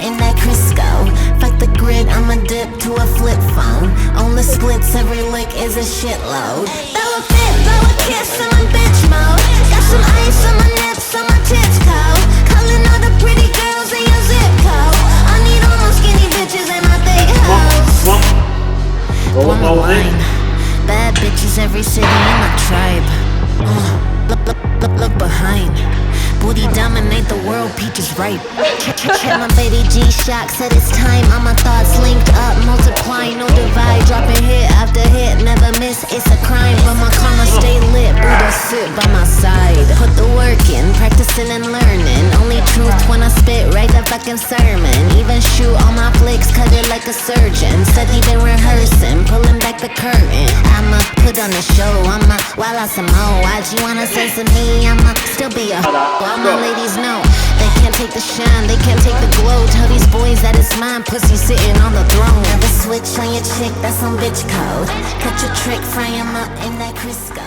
in that Crisco. Fuck the grid, I'ma dip to a flip phone. On the splits, every lick is a shitload. Throw a fit, blow a kiss, I'm in bitch mode. Got some ice on my nips, on my tits cold. Calling all the pretty girls in your zip code. I need all my skinny bitches and my thick hoes. One wine, bad bitches every city in my tribe. Look behind. Booty dominate the world, peaches ripe. Check my baby G-Shock, said it's time. All my thoughts linked up, multiply, no divide. Dropping hit after hit, never miss, it's a crime. But my karma stay lit, Buddha sit by my side. Put the work in, practicing and learning. Only truth when I spit, write the fucking sermon. Even shoot all my flicks, cut it like a surgeon. Steady been rehearsing, pulling back the curtain. I'ma put on the show, I'ma while I some more. Why'd you wanna sense of me? I'ma still be a all my ladies know they can't take the shine, they can't take the glow. Tell these boys that it's mine, pussy sitting on the throne. Never switch on your chick, that's some bitch code. Cut your trick, fry 'em up in that Crisco.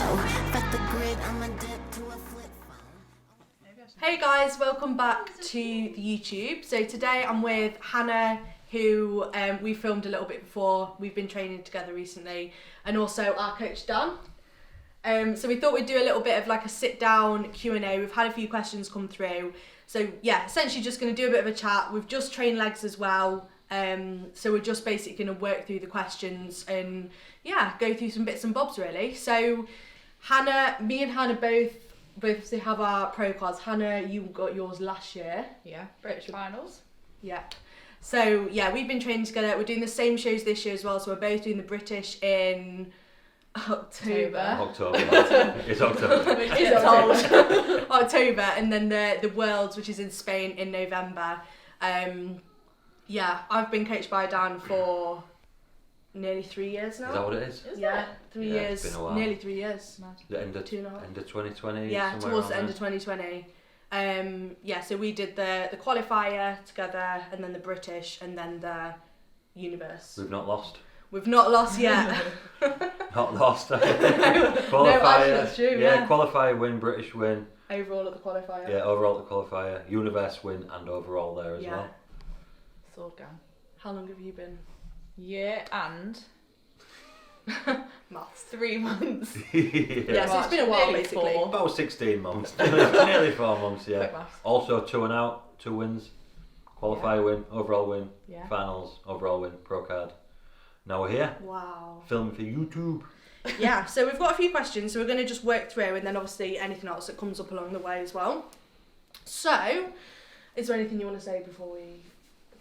Fuck the grid, I'ma dip to a flip phone. Hey guys, welcome back to the YouTube. So today I'm with Hannah, who we filmed a little bit before. We've been training together recently, and also our coach Dan. So we thought we'd do a little bit of like a sit down Q&A. We've had a few questions come through. So yeah, essentially just going to do a bit of a chat. We've just trained legs as well. So we're just basically going to work through the questions and yeah, go through some bits and bobs really. So Hannah, me and Hannah both have our pro cards. Hannah, you got yours last year. Yeah, British finals. Yeah. So yeah, we've been training together. We're doing the same shows this year as well. So we're both doing the British in October. It's October. It's October, and then the Worlds, which is in Spain in November. Yeah, I've been coached by Dan for nearly 3 years now. Is that what it is? Yeah, 3 years. It's been a while. Nearly 3 years. The end of 2020. Yeah, towards the end of 2020. Yeah, so we did the qualifier together, and then the British, and then the Universe. We've not lost. We've not lost yet. Not lost. Qualifier. No, actually, that's true, yeah. Qualifier win, British win. Overall at the qualifier. Yeah, overall at the qualifier. Universe win and overall there as well. Sword gang. How long have you been? Year and Maths. 3 months. Yeah, so it's been a while basically. 4. About 16 months. Nearly 4 months, yeah. Quick maths. Also 2 and out, 2 wins. Qualifier win, overall win, Yeah. finals, overall win, pro card. Now we're here. Wow. Filming for YouTube. Yeah, so we've got a few questions, so we're going to just work through, and then obviously anything else that comes up along the way as well. So, is there anything you want to say before we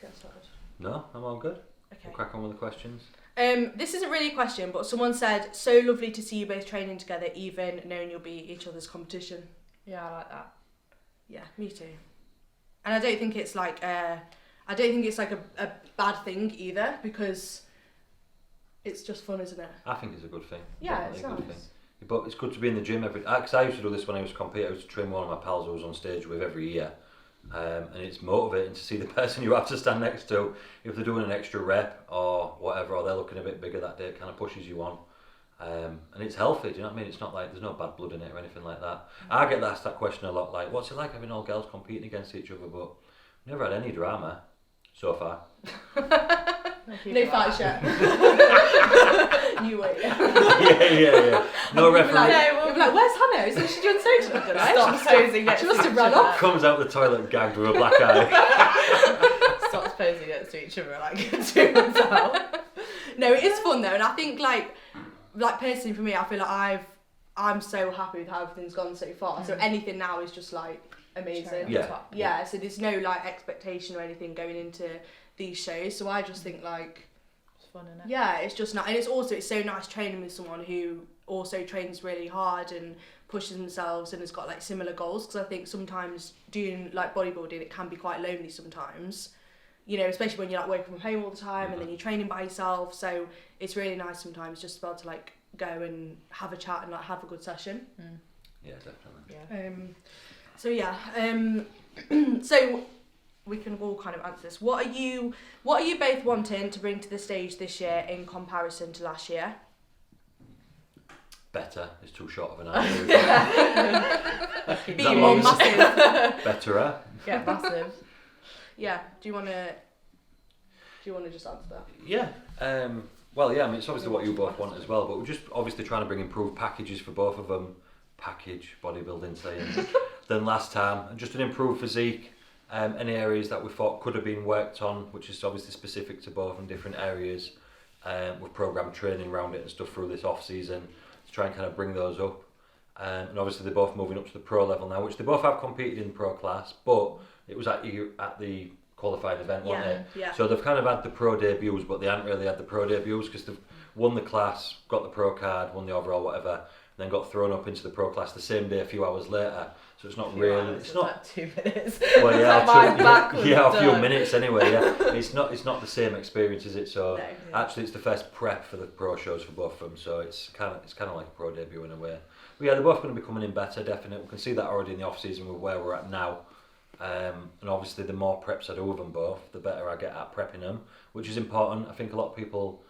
get started? No, I'm all good. Okay. We'll crack on with the questions. This isn't really a question, but someone said, so lovely to see you both training together, even knowing you'll be each other's competition. Yeah, I like that. Yeah, me too. And I don't think it's like a bad thing either, because it's just fun, isn't it? I think it's a good thing. Yeah, Definitely it's a good nice. thing. But it's good to be in the gym every. Because I used to do this when I was competing. I used to train one of my pals I was on stage with every year, and it's motivating to see the person you have to stand next to. If they're doing an extra rep or whatever, or they're looking a bit bigger that day, it kind of pushes you on. And it's healthy. Do you know what I mean? It's not like there's no bad blood in it or anything like that. I get asked that question a lot. Like, what's it like having all girls competing against each other? But never had any drama so far. No fight yet. You wait. Yeah. No referee. You'll be like, where's Hannah? Isn't she doing social today? Stop posing next She to must have each run other. off. Comes out the toilet gagged with a black eye. Stops posing next to each other like to himself. No, it is fun though, and I think like personally for me, I feel like I'm so happy with how everything's gone so far. So anything now is just like amazing. Yeah. So there's no like expectation or anything going into these shows. So I just think like It's fun, isn't it? yeah, it's just nice, and it's so nice training with someone who also trains really hard and pushes themselves and has got like similar goals. Because I think sometimes doing like bodybuilding, it can be quite lonely sometimes. You know, especially when you're like working from home all the time and then you're training by yourself. So it's really nice sometimes just to be able to like go and have a chat and like have a good session. Yeah, definitely. Yeah. So we can all kind of answer this. What are you both wanting to bring to the stage this year in comparison to last year? Better is too short of an answer. Be more massive. Betterer. Get massive. Yeah. Do you want to just answer that? Yeah. Well, yeah. I mean, it's obviously what you both want as well, but we're just obviously trying to bring improved packages for both of them. Package bodybuilding saying than last time, and just an improved physique. Any areas that we thought could have been worked on, which is obviously specific to both in different areas. We've programmed training around it and stuff through this off season to try and kind of bring those up. And obviously they're both moving up to the pro level now, which they both have competed in pro class, but it was at the qualifying event, wasn't it? Yeah. So they've kind of had the pro debuts, but they haven't really had the pro debuts because they've won the class, got the pro card, won the overall, whatever, and then got thrown up into the pro class the same day, a few hours later. So it's not really. It's not like 2 minutes. Well, yeah, a few minutes anyway. Yeah, it's not the same experience, is it? So No. actually, it's the first prep for the pro shows for both of them. So it's kind of like a pro debut in a way. But yeah, they're both going to be coming in better, definitely. We can see that already in the off season with where we're at now. And obviously, the more preps I do with them both, the better I get at prepping them, which is important. I think a lot of people,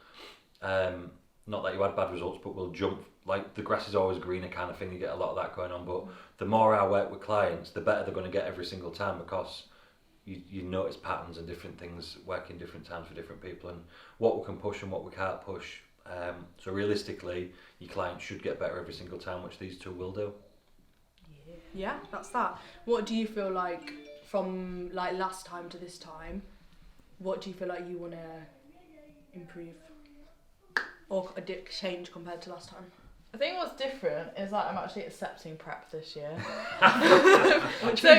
not that you had bad results, but will jump. Like the grass is always greener kind of thing. You get a lot of that going on, but the more I work with clients, the better they're going to get every single time because you notice patterns and different things working different times for different people and what we can push and what we can't push. So realistically, your client should get better every single time, which these two will do. Yeah, that's that. What do you feel like from like last time to this time? What do you feel like you want to improve or change compared to last time? I think what's different is like I'm actually accepting prep this year. Because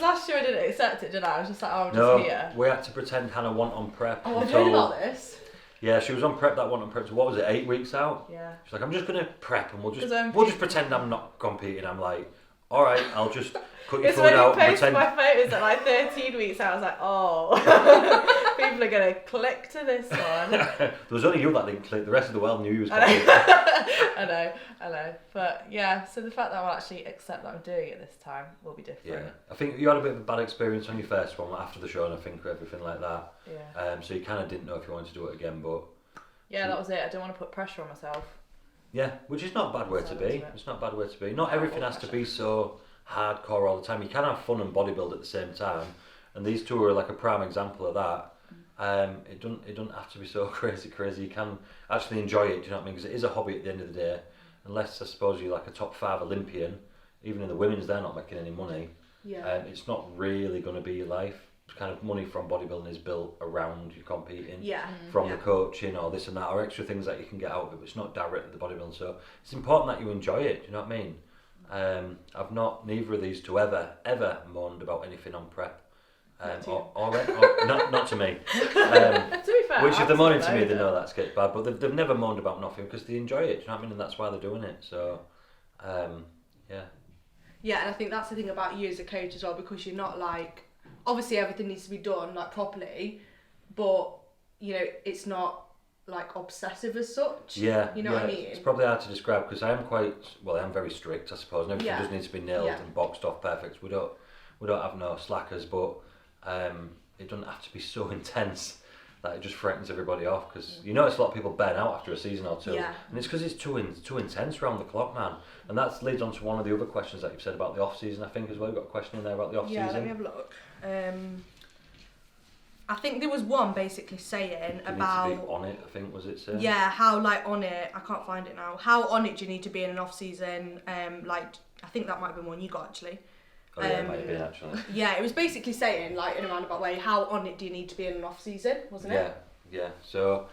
last year I didn't accept it, did I? I was just like, I'm just here. We had to pretend Hannah wasn't on prep. Oh, I've heard about this. Yeah, she was on prep that wasn't on prep. So what was it, 8 weeks out? Yeah. She's like, I'm just gonna prep and we'll just pretend I'm not competing. I'm like, all right, I'll just cut your food out and pretend. My photos at like 13 weeks out, I was like, oh, people are gonna click to this one. There was only you that didn't click. The rest of the world knew you was competing. I know. But yeah, so the fact that I'll actually accept that I'm doing it this time will be different. Yeah, I think you had a bit of a bad experience on your first one after the show, and I think everything like that. Yeah. So you kind of didn't know if you wanted to do it again, but. Yeah, that was it. I didn't want to put pressure on myself. Yeah, which is not a bad way to be. It's not a bad way to be. Not everything has to be so hardcore all the time. You can have fun and bodybuild at the same time, and these two are like a prime example of that. It doesn't have to be so crazy. You can actually enjoy it. Do you know what I mean? Because it is a hobby at the end of the day. Unless I suppose you're like a top 5 Olympian, even in the women's, they're not making any money. Yeah. It's not really going to be your life. Kind of money from bodybuilding is built around you competing. Yeah. From the coaching or this and that or extra things that you can get out of it, but it's not directly the bodybuilding. So it's important that you enjoy it. Do you know what I mean? I've neither of these two ever moaned about anything on prep. Not to me. To be fair, which if they're moaning to me, they know that gets bad. But they've never moaned about nothing because they enjoy it. Do you know what I mean? And that's why they're doing it. So, yeah. Yeah, and I think that's the thing about you as a coach as well, because you're not like, obviously everything needs to be done like properly, but you know it's not like obsessive as such. Yeah, you know what I mean. It's probably hard to describe because I am very strict, I suppose, and everything does need to be nailed and boxed off perfect. We don't have no slackers, but it doesn't have to be so intense that it just threatens everybody off. Because you notice a lot of people burn out after a season or two, and it's because it's too intense round the clock, man. And that leads on to one of the other questions that you've said about the off season. I think as well. You've got a question in there about the off season. Yeah, let me have a look. I think there was one basically saying about need to be on it. I think was it saying? Yeah, how like on it. I can't find it now. How on it do you need to be in an off season? Like I think that might have been one you got actually. Oh yeah, it might have been actually. Yeah, it was basically saying like in a roundabout way, how on it do you need to be in an off season, wasn't it? Yeah. So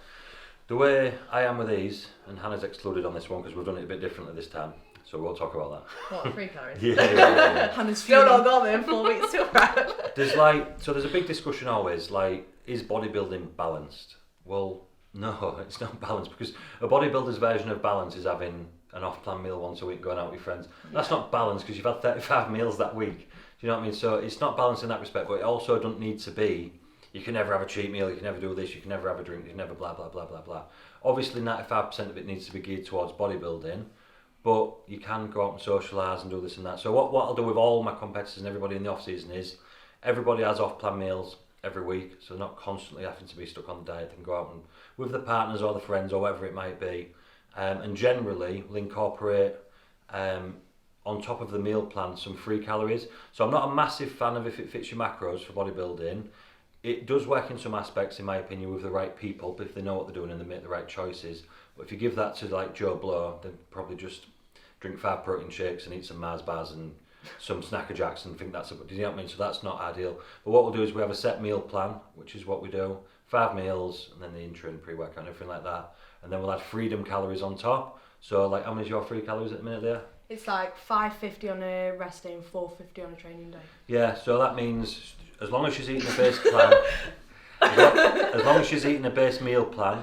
the way I am with these, and Hannah's excluded on this one because we've done it a bit differently this time. So we'll talk about that. What, 3 calories? Yeah. Hannah's Still not got there in 4 weeks till prep. There's a big discussion always, like, is bodybuilding balanced? Well, no, it's not balanced because a bodybuilder's version of balance is having an off-plan meal once a week, going out with friends. That's not balanced because you've had 35 meals that week. Do you know what I mean? So it's not balanced in that respect, but it also doesn't need to be. You can never have a cheat meal, you can never do this, you can never have a drink, you can never blah, blah, blah, blah, blah. Obviously, 95% of it needs to be geared towards bodybuilding, but you can go out and socialise and do this and that. So what I'll do with all my competitors and everybody in the off-season is everybody has off-plan meals every week, so they're not constantly having to be stuck on the diet. They can go out and with the partners or the friends or whatever it might be, and generally we'll incorporate on top of the meal plan some free calories. So I'm not a massive fan of if it fits your macros for bodybuilding. It does work in some aspects, in my opinion, with the right people, if they know what they're doing and they make the right choices. But if you give that to like Joe Blow, then probably just drink 5 protein shakes and eat some Mars bars and some Snacker Jacks and think that's, do you know what I mean? So that's not ideal. But what we'll do is we have a set meal plan, which is what we do, 5 meals, and then the intra and pre-workout and everything like that. And then we'll add freedom calories on top. So like, how many's your free calories at the minute there? It's like 550 on a rest day and 450 on a training day. Yeah, so that means as long as she's eating a base plan, as long as she's eating a base meal plan,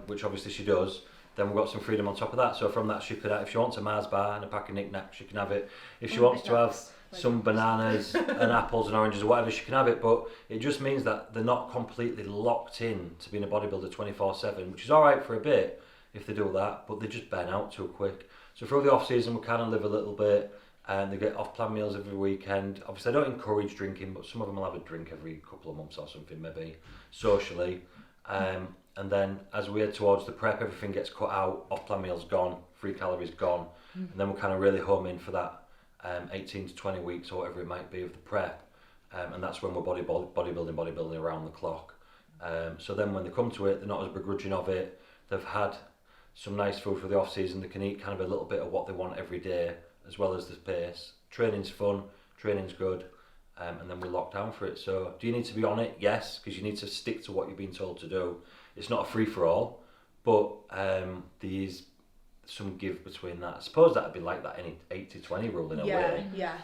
which obviously she does, then we've got some freedom on top of that. So from that, she could, if she wants a Mars bar and a pack of knickknacks, she can have it. If she wants to have some bananas and apples and oranges or whatever, she can have it. But it just means that they're not completely locked in to being a bodybuilder 24/7, which is all right for a bit if they do that, but they just burn out too quick. So through the off season, we kind of live a little bit, and they get off-plan meals every weekend. Obviously, I don't encourage drinking, but some of them will have a drink every couple of months or something, maybe socially. And then as we head towards the prep, everything gets cut out, off-plan meals gone, free calories gone, and then we'll kind of really home in for that 18 to 20 weeks or whatever it might be of the prep, and that's when we're bodybuilding around the clock. So then when they come to it, they're not as begrudging of it. They've had some nice food for the off season. They can eat kind of a little bit of what they want every day, as well as the pace. Training's fun, training's good, and then we lock down for it. So do you need to be on it? Yes, because you need to stick to what you've been told to do. It's not a free for all, but there's some give between that. I suppose that'd be like that any 80-20 rule in a way. Yeah.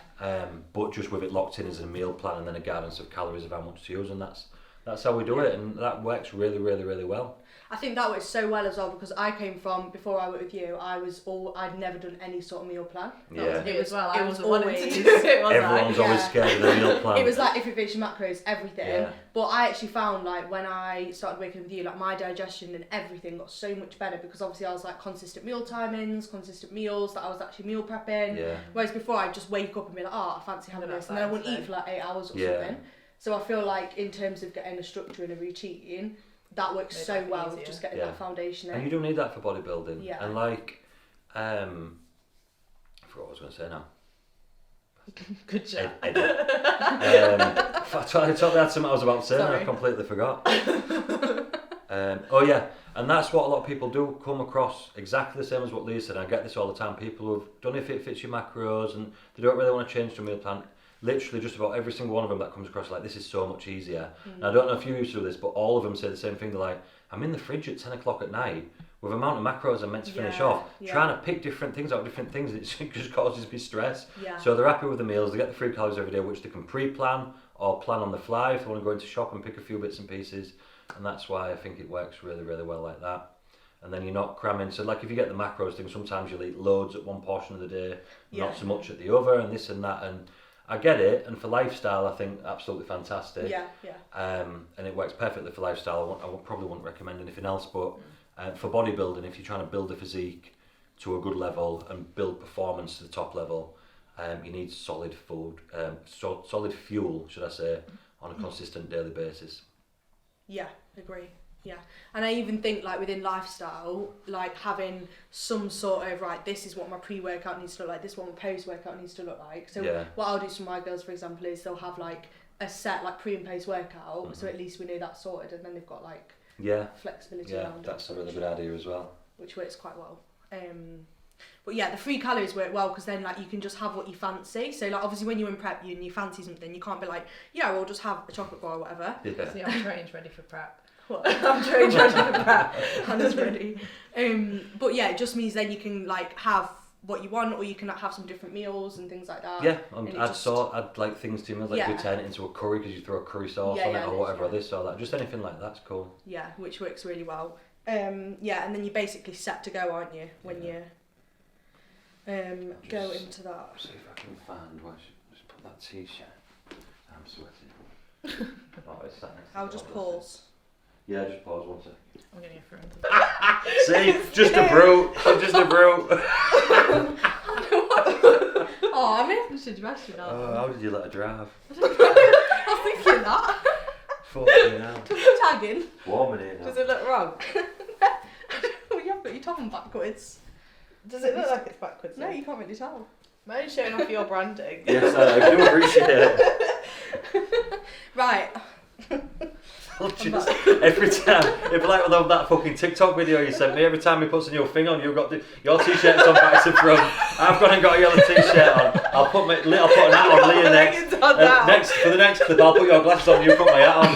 But just with it locked in as a meal plan and then a guidance of calories of how much to use, and that's how we do it, and that works really, really, really well. I think that works so well as well, because I came from, before I worked with you, I'd never done any sort of meal plan. Yeah. It was well. It I was wasn't wanting always- to do it. Was Everyone's I? always scared of the meal plan. It was like if it fits your macros, everything. Yeah. But I actually found like when I started working with you, like my digestion and everything got so much better, because obviously I was like consistent meal timings, consistent meals, that I was actually meal prepping. Yeah. Whereas before I'd just wake up and be like, oh, I fancy having this, and then I wouldn't eat for like 8 hours or something. So I feel like in terms of getting a structure and a routine, that works Made so life well, easier. just getting Yeah. that foundation And in. you don't need that for bodybuilding. Yeah. And like, I forgot what I was going to say now. Good job. I totally had something I was about to say and I Sorry. completely forgot. Oh yeah, and that's what a lot of people do come across, exactly the same as what Leah said. I get this all the time. People who've done if it fits your macros and they don't really want to change to a meal plan. Literally just about every single one of them that comes across like, this is so much easier. And I don't know if you used to do this, but all of them say the same thing. They're like, I'm in the fridge at 10 o'clock at night with the amount of macros I'm meant to finish off, trying to pick different things out of different things. It just causes me stress. Yeah. So they're happy with the meals. They get the free calories every day, which they can pre-plan or plan on the fly if they want to go into shop and pick a few bits and pieces. And that's why I think it works really, really well like that. And then you're not cramming. So like if you get the macros thing, sometimes you'll eat loads at one portion of the day, not so much at the other, and this and that. And I get it. And for lifestyle, I think absolutely fantastic. Yeah. And it works perfectly for lifestyle. I probably wouldn't recommend anything else, but for bodybuilding, if you're trying to build a physique to a good level and build performance to the top level, you need solid food, solid fuel, should I say, on a consistent daily basis. Yeah, agree. Yeah, and I even think like within lifestyle, like having some sort of right, this is what my pre-workout needs to look like, this is what my post-workout needs to look like. So what I'll do for my girls, for example, is they'll have like a set like pre and post workout, so at least we know that's sorted, and then they've got like flexibility around it. Yeah, that's a really good idea as well. Which works quite well. But yeah, the free calories work well because then like you can just have what you fancy. So like obviously when you're in prep and you fancy something, you can't be like, yeah, we'll just have a chocolate bar or whatever. Yeah. See, I'm trained ready for prep. What? I'm trained ready for prep. Hannah's ready. But yeah, it just means then you can like have what you want, or you can like, have some different meals and things like that. Yeah, And it I'd like things to me, like we turn it into a curry because you throw a curry sauce on it or whatever, or this or that. Just anything like that's cool. Yeah, which works really well. Yeah, and then you're basically set to go, aren't you, when you go into that. See if I can find where I should just put that t-shirt. I'm sweating. Oh, it's sat next to I'll the just bottle. pause. Yeah, just pause 1 second. I'm getting a friend. See, just a brute. Just a brute. Oh, I mean, Should you ask you that? Oh, how did you let her drive? I was thinking that. Fucking hell. Tagging. It's warm in here now. Does it look wrong? Well, you have got your top on backwards. Does it look like it's backwards? No, you can't really tell. I'm only showing off your branding. Yes, I do appreciate it. Right. Just, every time, it'd be like with that fucking TikTok video you sent me. Every time he puts a new thing on, you've got your t-shirt's on back to front. I've gone and got a yellow t-shirt on. I'll put an hat on Leah next. For the next clip, I'll put your glasses on. You put my hat on.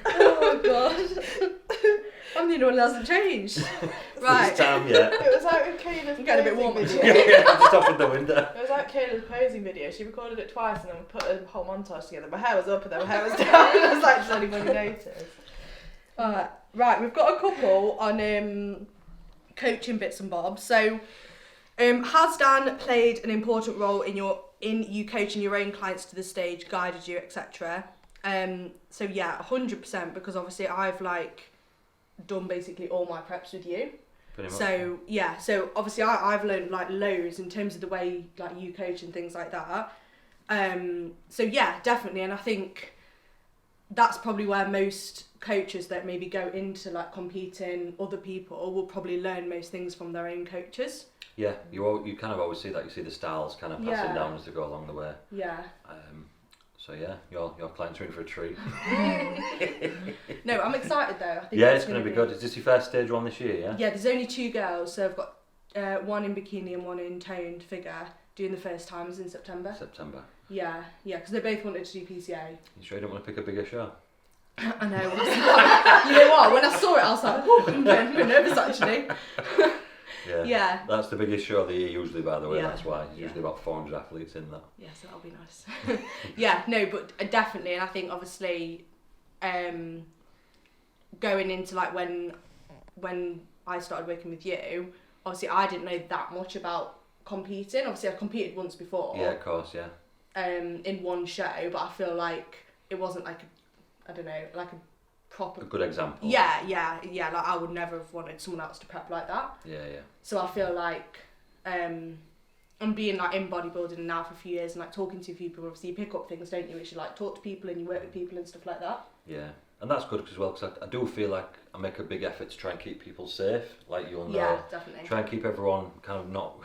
Oh god. I'm the only one that hasn't changed. Right. This time, yeah. It was like with Kayla's I'm getting a bit warm. video. Yeah, I just opened the window. It was like Kayla's posing video. She recorded it twice and then put a whole montage together. My hair was up and then my hair was down. I was like, does anybody notice? Right, we've got a couple on coaching bits and bobs. So, has Dan played an important role in you coaching your own clients to the stage, guided you, etc.? So yeah, 100%, because obviously I've done basically all my preps with you. Pretty much. So yeah, so obviously I've learned loads in terms of the way you coach and things like that. So yeah, definitely, and I think that's probably where most coaches that maybe go into competing other people will probably learn most things from their own coaches. Yeah, you kind of always see that. You see the styles kind of passing down as they go along the way. Yeah. So yeah, your clients are in for a treat. No, I'm excited though. I think yeah, it's going to be good. Is this your first stage one this year? Yeah. Yeah, there's only 2 girls, so I've got one in bikini and one in toned figure doing the first times in September. September. Yeah, because they both wanted to do PCA. You sure you don't want to pick a bigger show? I know. You know what? When I saw it, I was like, oh, I'm getting a bit nervous actually. Yeah. Yeah. That's the biggest show of the year usually, by the way. Yeah. That's why. There's usually about 400 athletes in that. Yeah, so that'll be nice. Yeah, no, but definitely, and I think obviously, going into when I started working with you, obviously I didn't know that much about competing. Obviously, I competed once before. Yeah, of course, yeah. In one show, but I feel like it wasn't a proper. A good example. Yeah. I would never have wanted someone else to prep like that. Yeah. So I feel like I'm being in bodybuilding now for a few years and talking to people. Obviously, you pick up things, don't you? Which you talk to people and you work with people and stuff like that. Yeah, and that's good as well, because I do feel like I make a big effort to try and keep people safe. Like you'll know. Yeah, definitely. Try and keep everyone kind of not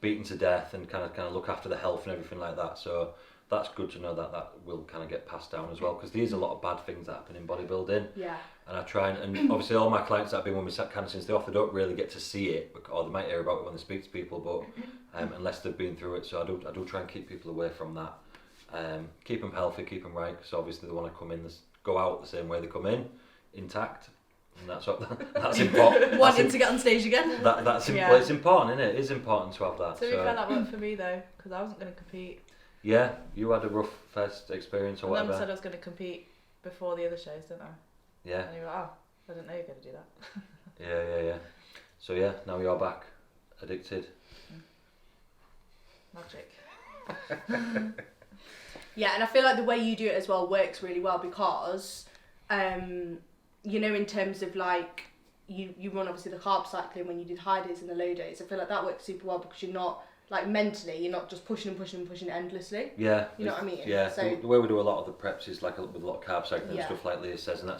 beaten to death and kind of look after the health and everything like that. So that's good to know that will kind of get passed down as well, because there's a lot of bad things that happen in bodybuilding. Yeah. And I try and obviously all my clients that have been with me kind of since they off, they don't really get to see it, or they might hear about it when they speak to people, but unless they've been through it. So I do try and keep people away from that. Keep them healthy, keep them right, because obviously they want to come in, go out the same way they come in, intact. And that's important. Wanting to get on stage again. Well, it's important, isn't it? It is important to have that. To be fair, that worked for me though, because I wasn't going to compete. Yeah, you had a rough first experience or And whatever. then said I was going to compete before the other shows, didn't I? Yeah. And you were like, oh, I didn't know you were going to do that. Yeah. So yeah, now you're back, addicted. Magic. Yeah, and I feel like the way you do it as well works really well because, in terms of you run obviously the carb cycling when you do the high days and the low days. I feel like that works super well because you're not mentally, you're not just pushing it endlessly. Yeah. You know what I mean? Yeah. So, the way we do a lot of the preps is with a lot of carb cycling and stuff like Leah says, and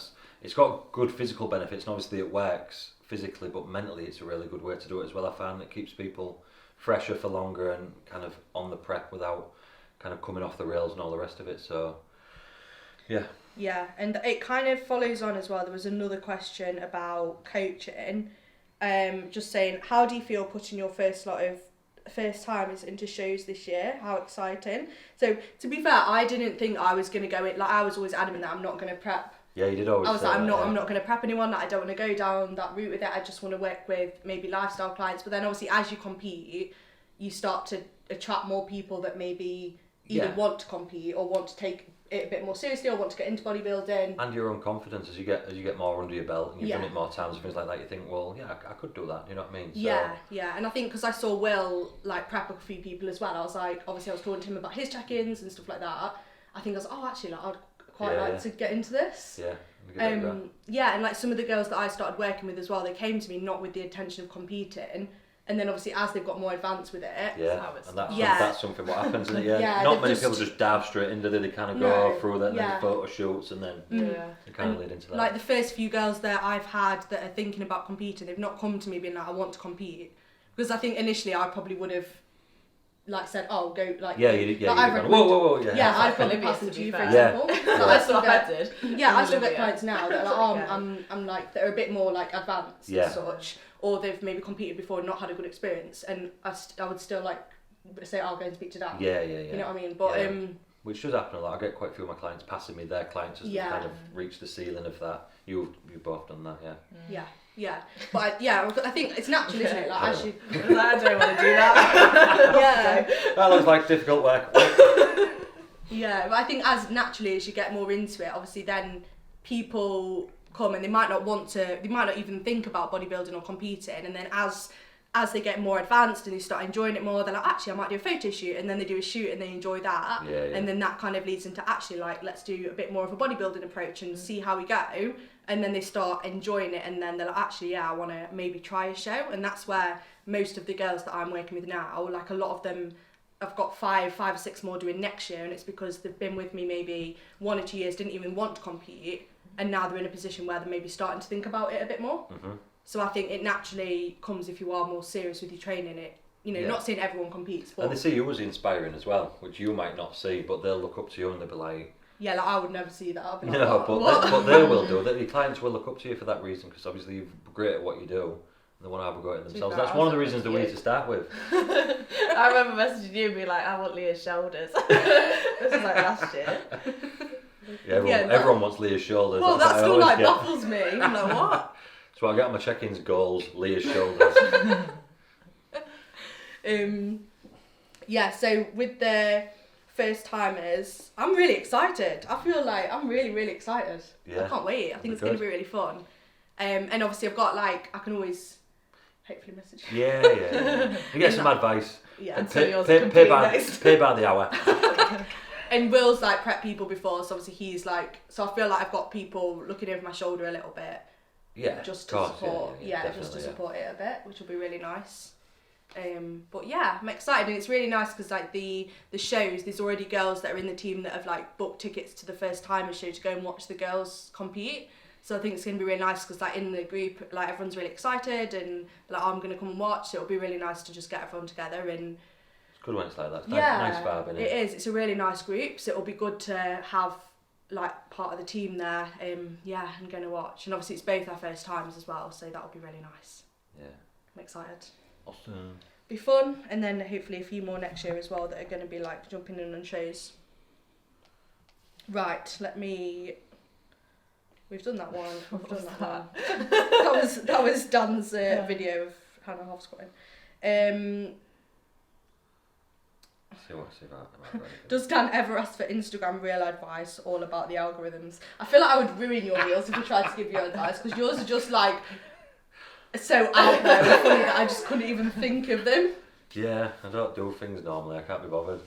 it's got good physical benefits, and obviously it works physically, but mentally it's a really good way to do it as well. I find it keeps people fresher for longer and kind of on the prep without kind of coming off the rails and all the rest of it. So, yeah. Yeah, and it kind of follows on as well. There was another question about coaching, just saying, how do you feel putting your first timers into shows this year? How exciting. So to be fair, I didn't think I was going to go in, I was always adamant that I'm not going to prep. Yeah, you did always I was say like, I'm not going to prep anyone, I don't want to go down that route with it. I just want to work with maybe lifestyle clients. But then obviously as you compete, you start to attract more people that maybe either want to compete or want to take it a bit more seriously or want to get into bodybuilding. And your own confidence as you get more under your belt and you've done it more times and things like that, you think, well, yeah, I could do that, you know what I mean? So, yeah, and I think because I saw Will prep a few people as well, I was like, obviously I was talking to him about his check-ins and stuff like that. I think I was actually I'd quite like to get into this. Yeah. And some of the girls that I started working with as well, they came to me not with the intention of competing. And then obviously as they've got more advanced with it, that's something what happens, isn't it? Yeah. Not many people just dive straight into it. They kind of go through that, and then photo shoots, and then they kind of lead into that. The first few girls that I've had that are thinking about competing, they've not come to me being like, I want to compete, Because I think initially I probably would have like said, oh, go like Yeah, like, you've I've gone, whoa, yeah. Yeah, I've got Olivia, pass to them to be you, for fair. example. Yeah. Like, I still I get, did. yeah, I still get Olivia. clients now that are like, Okay. I'm like, that are a bit more like advanced Yeah. and such, or they've maybe competed before and not had a good experience, and I would still like say, I'll go and speak to Dan. Yeah. You know what I mean? But Yeah. Which does happen a lot. I get quite a few of my clients passing me their clients as they Yeah. kind of reach the ceiling of that. You've both done that, yeah. yeah. But I think it's natural, isn't it? Like as you, I don't want to do that. yeah. That looks like difficult work. Yeah, but I think as naturally as you get more into it, obviously then people come and they might not even think about bodybuilding or competing, and then as they get more advanced and they start enjoying it more, they're like, actually I might do a photo shoot, and then they do a shoot and they enjoy that, Yeah. and then that kind of leads into actually like, let's do a bit more of a bodybuilding approach and see how we go, and then they start enjoying it, and then they're like, actually yeah, I want to maybe try a show. And that's where most of the girls that I'm working with now, like a lot of them, I've got five or six more doing next year, and it's because they've been with me maybe 1 or 2 years, didn't even want to compete, and now they're in a position where they're maybe starting to think about it a bit more. Mm-hmm. So I think it naturally comes if you are more serious with your training. It, you know, Yeah. not saying everyone competes, but And they see you as inspiring as well, which you might not see, but they'll look up to you and they'll be like, yeah, like I would never see that. I'll be like, no, what? but they will do. That your clients will look up to you for that reason, because obviously you're great at what you do. They want to have a go at it themselves. fair, That's I one of the was reasons that looking we at need to start with. I remember messaging you and being like, I want Leah's shoulders. This is like last year. Yeah, everyone wants Leah's shoulders. Well, That's that what I still always like get. baffles me. I'm like, what? So I get on my check-ins goals, Leah's shoulders. Yeah, so with the first timers, I'm really excited. I feel like I'm really, really excited. Yeah. I can't wait. I think it's going to be really fun. And obviously I've got like, I can always hopefully message you. Yeah. You get some advice. Yeah. Until yours is complete next. Pay by the hour. And Will's like prepped people before, so obviously he's like, so I feel like I've got people looking over my shoulder a little bit. Yeah. Just to of course, support, yeah, just to definitely, support it a bit, which will be really nice. But yeah, I'm excited, and it's really nice because like the shows, there's already girls that are in the team that have like booked tickets to the first timer show to go and watch the girls compete. So I think it's gonna be really nice because like in the group, like everyone's really excited and like I'm gonna come and watch. So it'll be really nice to just get everyone together and. It's good when it's like that. It's Yeah, nice vibe, innit? it is. It's a really nice group, so it'll be good to have like part of the team there. Yeah, and going to watch, and obviously it's both our first times as well, so that'll be really nice. Yeah. I'm excited. Awesome. Be fun, and then hopefully a few more next year as well that are going to be like jumping in on shows. Right, we've done that one. We've done that one. that was Dan's video of Hannah half squatting. See that. Does Dan ever ask for Instagram real advice all about the algorithms? I feel like I would ruin your reels if we tried to give you advice, because yours are just like so out there and funny that I just couldn't even think of them. Yeah, I don't do things normally. I can't be bothered.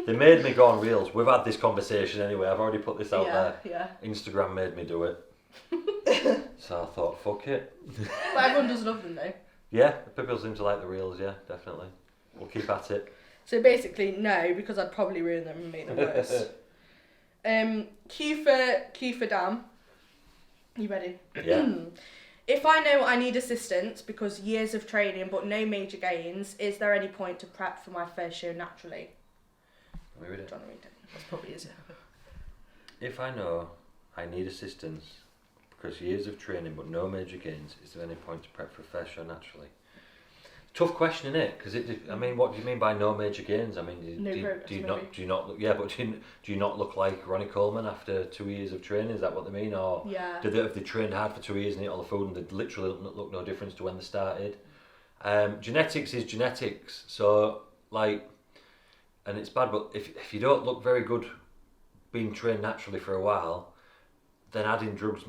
They made me go on reels. We've had this conversation anyway. I've already put this out there. Yeah. Instagram made me do it. So I thought, fuck it. But everyone does love them though. Yeah, people seem to like the reels. Yeah, definitely. We'll keep at it. So basically, no, because I'd probably ruin them and make them worse. Q for Dan. You ready? Yeah. If I know I need assistance because years of training but no major gains, is there any point to prep for my first show naturally? Let me read it. Do you want to read it? That's probably easier. If I know I need assistance because years of training but no major gains, is there any point to prep for a fair show naturally? Tough question, isn't it? Because I mean, what do you mean by no major gains? I mean, do you not look like Ronnie Coleman after 2 years of training? Is that what they mean, or Yeah. have they trained hard for 2 years and eat all the food and they literally look no difference to when they started? Genetics is genetics, so like, and it's bad, but if you don't look very good being trained naturally for a while, then adding drugs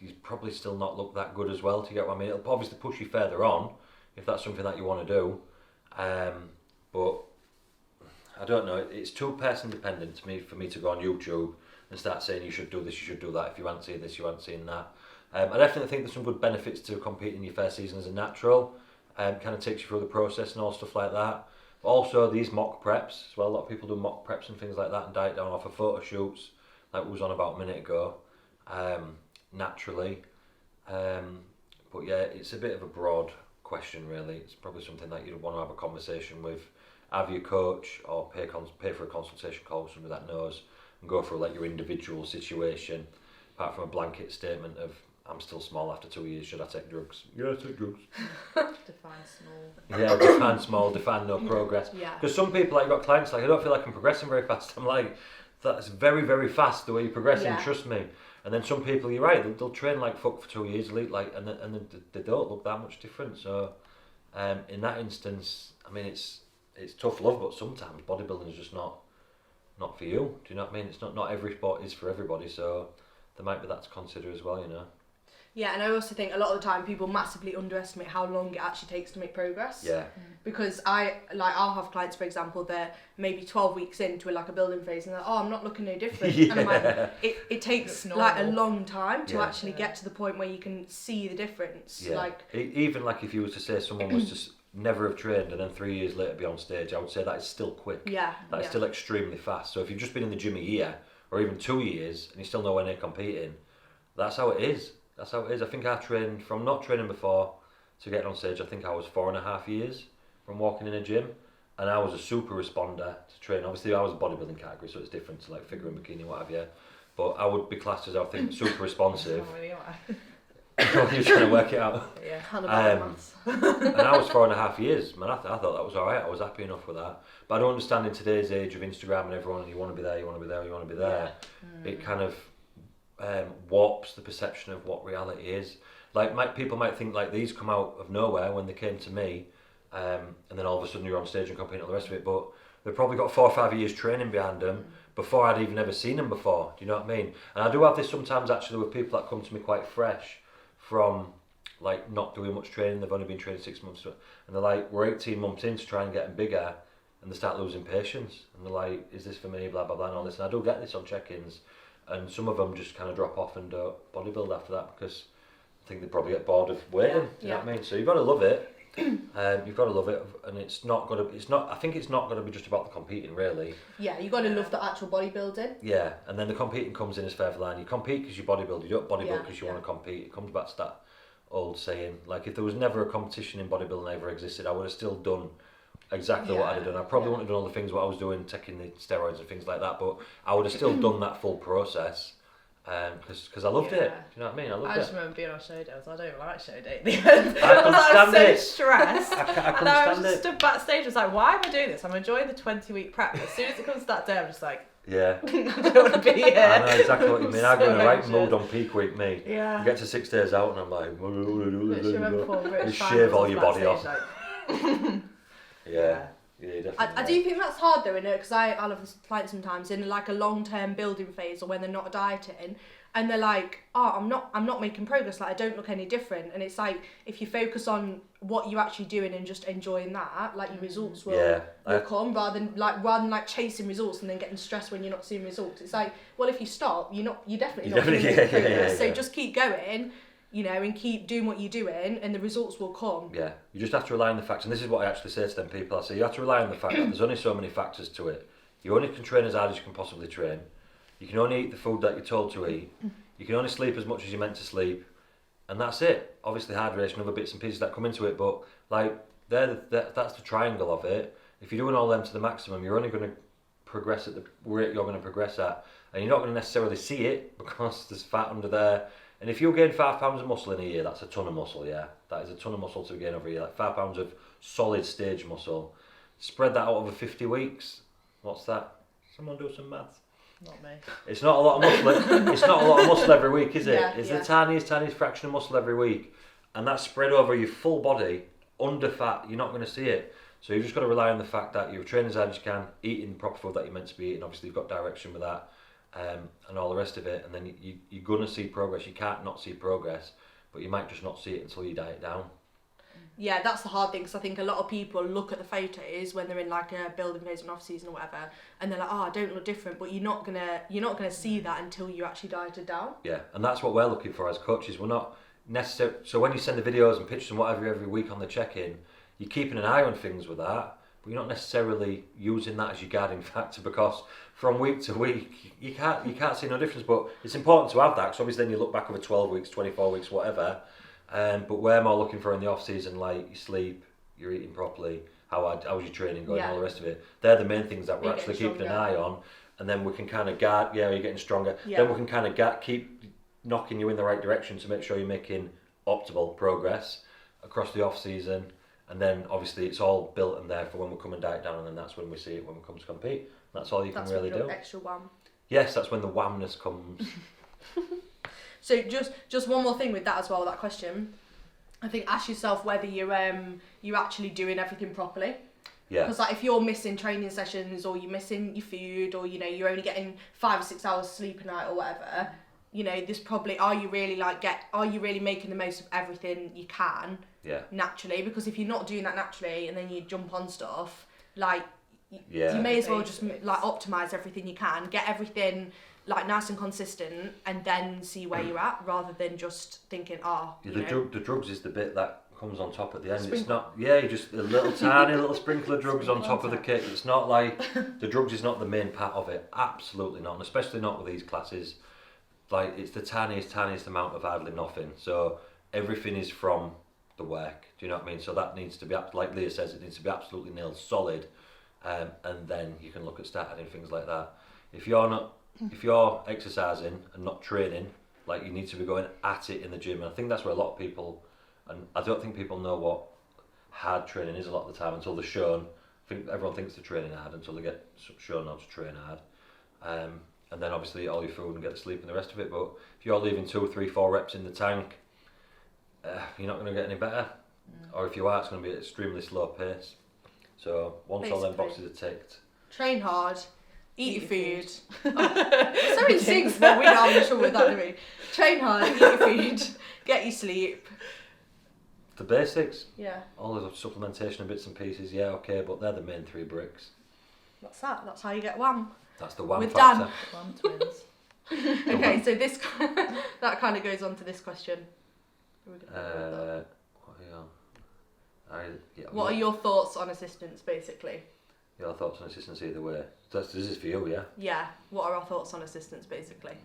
you probably still not look that good as well. To get what I mean, it'll obviously push you further on if that's something that you want to do, but I don't know. It's too person dependent for me to go on YouTube and start saying you should do this, you should do that. If you aren't seeing this, you aren't seeing that. I definitely think there's some good benefits to competing your first season as a natural. Kind of takes you through the process and all stuff like that. But also these mock preps as well. A lot of people do mock preps and things like that and diet down off of photo shoots, like we was on about a minute ago. Naturally, but yeah, it's a bit of a broad question really. It's probably something that you'd want to have a conversation with either your coach or pay for a consultation call with somebody that knows and go through like your individual situation, apart from a blanket statement of I'm still small after 2 years, should I take drugs? Yeah, take drugs. Define small. Yeah, define small, define no progress. Yeah. Because some people, like, you've got clients like, I don't feel like I'm progressing very fast. I'm like, that's very, very fast the way you're progressing, Yeah. trust me. And then some people, you're right, they'll train like fuck for 2 years, like, and then they don't look that much different. So in that instance, I mean, it's tough love, but sometimes bodybuilding is just not for you. Do you know what I mean? It's not every sport is for everybody, so there might be that to consider as well, you know. Yeah, and I also think a lot of the time people massively underestimate how long it actually takes to make progress. Yeah. Because I'll have clients, for example, they're maybe 12 weeks into like a building phase and they're like, oh, I'm not looking no different. Yeah. And I'm like, it takes It's like a normal. long time to Yeah. actually get to the point where you can see the difference. Yeah. Like, Even like if you was to say someone was to never have trained and then 3 years later be on stage, I would say that is still quick. yeah. That is yeah. still extremely fast. So if you've just been in the gym a year or even 2 years and you're still nowhere near competing, that's how it is. That's how it is. I think I trained from not training before to getting on stage. I think I was 4.5 years from walking in a gym, and I was a super responder to train. Obviously, I was a bodybuilding category, so it's different to like figure and bikini, what have you. But I would be classed as, I think, super responsive. Not really, am I? You're trying to work it out. Yeah. Hannibal months. And I was 4.5 years, man. I thought that was alright. I was happy enough with that. But I don't understand in today's age of Instagram and everyone, you want to be there, you want to be there, you want to be there. It kind of warps the perception of what reality is. Like people might think like these come out of nowhere when they came to me, and then all of a sudden you're on stage and competing and all the rest of it. But they've probably got 4 or 5 years training behind them before I'd even ever seen them before. Do you know what I mean? And I do have this sometimes actually with people that come to me quite fresh from like not doing much training. They've only been training 6 months, and they're like, we're 18 months in to try and get them bigger, and they start losing patience, and they're like, is this for me, blah blah blah and all this. And I do get this on check-ins, and some of them just kind of drop off and don't bodybuild after that because I think they probably get bored of waiting. Yeah, Do you know yeah. what I mean? So you've got to love it. You've got to love it, and it's not gonna. It's not. I think it's not gonna be just about the competing, really. Yeah, you got to love the actual bodybuilding. Yeah, and then the competing comes in as further line. You compete because you bodybuild. You don't bodybuild Yeah, because you yeah. want to compete. It comes back to that old saying. Like if there was never a competition in bodybuilding ever existed, I would have still done exactly what I'd have done. I probably wouldn't have done all the things what I was doing, taking the steroids and things like that, but I would have still done that full process. Because I loved it. Do Yeah. you know what I mean? I I loved just it. remember being on show day. I don't like show day at the end. I was understand so it. stressed. I And I couldn't was stand just it. stood backstage. I was like, why am I doing this? I'm enjoying the 20-week prep. As soon as it comes to that day, I'm just like, Yeah. I don't want to be here. I know exactly what you mean. I'm So in the right anxious. mood on peak week, me. Yeah. You get to 6 days out and I'm like, Literally remember Paul Rich you Fine shave was all your body off. backstage, Yeah, definitely. I do think that's hard though, innit? Because I'll have clients sometimes in like a long-term building phase or when they're not dieting, and they're like, oh, I'm not making progress. Like I don't look any different. And it's like if you focus on what you're actually doing and just enjoying that, like your results will come rather than like chasing results and then getting stressed when you're not seeing results. It's like, well, if you stop, you're definitely not making progress. So just keep going. You know, and keep doing what you're doing, and the results will come. Yeah, you just have to rely on the facts, and this is what I actually say to them people. I say you have to rely on the fact that there's only so many factors to it. You only can train as hard as you can possibly train. You can only eat the food that you're told to eat. You can only sleep as much as you're meant to sleep, and that's it. Obviously, hydration, other bits and pieces that come into it, but like that's the triangle of it. If you're doing all them to the maximum, you're only going to progress at the rate you're going to progress at, and you're not going to necessarily see it because there's fat under there. And if you gain 5 pounds of muscle in a year, that's a ton of muscle, yeah. That is a ton of muscle to gain over a year. Like 5 pounds of solid stage muscle. Spread that out over 50 weeks. What's that? Someone do some maths. Not me. It's not a lot of muscle. It's not a lot of muscle every week, is it? Yeah, It's yeah. the tiniest fraction of muscle every week, and that's spread over your full body under fat. You're not going to see it. So you've just got to rely on the fact that you're training as hard as you can, eating proper food that you're meant to be eating. Obviously, you've got direction with that. And all the rest of it, and then you're going to see progress. You can't not see progress, but you might just not see it until you diet down. Yeah, that's the hard thing, because I think a lot of people look at the photos when they're in like a building phase and off season or whatever, and they're like, oh, I don't look different, but you're not gonna see that until you actually dieted down. Yeah, and that's what we're looking for as coaches. We're not necessarily, so when you send the videos and pictures and whatever every week on the check-in, you're keeping an eye on things with that, but you're not necessarily using that as your guiding factor, because from week to week you can't see no difference. But it's important to have that, because obviously then you look back over 12 weeks, 24 weeks, whatever, But we're more looking for in the off season, like your sleep, you're eating properly, how's your training going, all the rest of it. They're the main things that we're actually keeping an eye on, and then we can kind of guard. Yeah, you're getting stronger. Yeah. Then we can kind of keep knocking you in the right direction to make sure you're making optimal progress across the off season. And then obviously it's all built in there for when we come and diet down, and then that's when we see it when we come to compete. That's all you can really do. Extra wham. Yes, that's when the whamness comes. So just one more thing with that as well, that question. I think ask yourself whether you're actually doing everything properly. Yeah. Because like if you're missing training sessions, or you're missing your food, or you know you're only getting 5 or 6 hours sleep a night or whatever, you know, there's probably are you really making the most of everything you can? Yeah. Naturally, because if you're not doing that naturally and then you jump on stuff, like Yeah. you may as well just like optimize everything you can, get everything like nice and consistent, and then see where you're at, rather than just thinking, the drugs is the bit that comes on top at the end. Sprinkle. It's not, you just a little tiny little sprinkle of drugs on top of the cake. It's not like the drugs is not the main part of it. Absolutely not, and especially not with these classes. Like it's the tiniest amount of hardly nothing. So everything is from the work. Do you know what I mean? So that needs to be, like Leah says, it needs to be absolutely nailed solid, and then you can look at start adding things like that. If you're exercising and not training, like you need to be going at it in the gym. And I think that's where a lot of people, and I don't think people know what hard training is a lot of the time until they're shown. I think everyone thinks they're training hard until they get shown how to train hard. And then obviously eat all your food and get to sleep and the rest of it. But if you're leaving 2, 3, 4 reps in the tank, you're not going to get any better. Or if you are, it's going to be at an extremely slow pace. So once all them boxes are ticked, train hard, eat your food. So in sync, but we don't have trouble with that, do we? Train hard, eat your food, get your sleep. the basics. Yeah. All the supplementation and bits and pieces, yeah, okay, but they're the main 3 bricks. That's that. That's how you get wham. That's the wham With factor. One twins. Okay, so this that kind of goes on to this question. What are your thoughts on assistance, basically? Your thoughts on assistance either way. This is for you, yeah? Yeah. What are our thoughts on assistance, basically?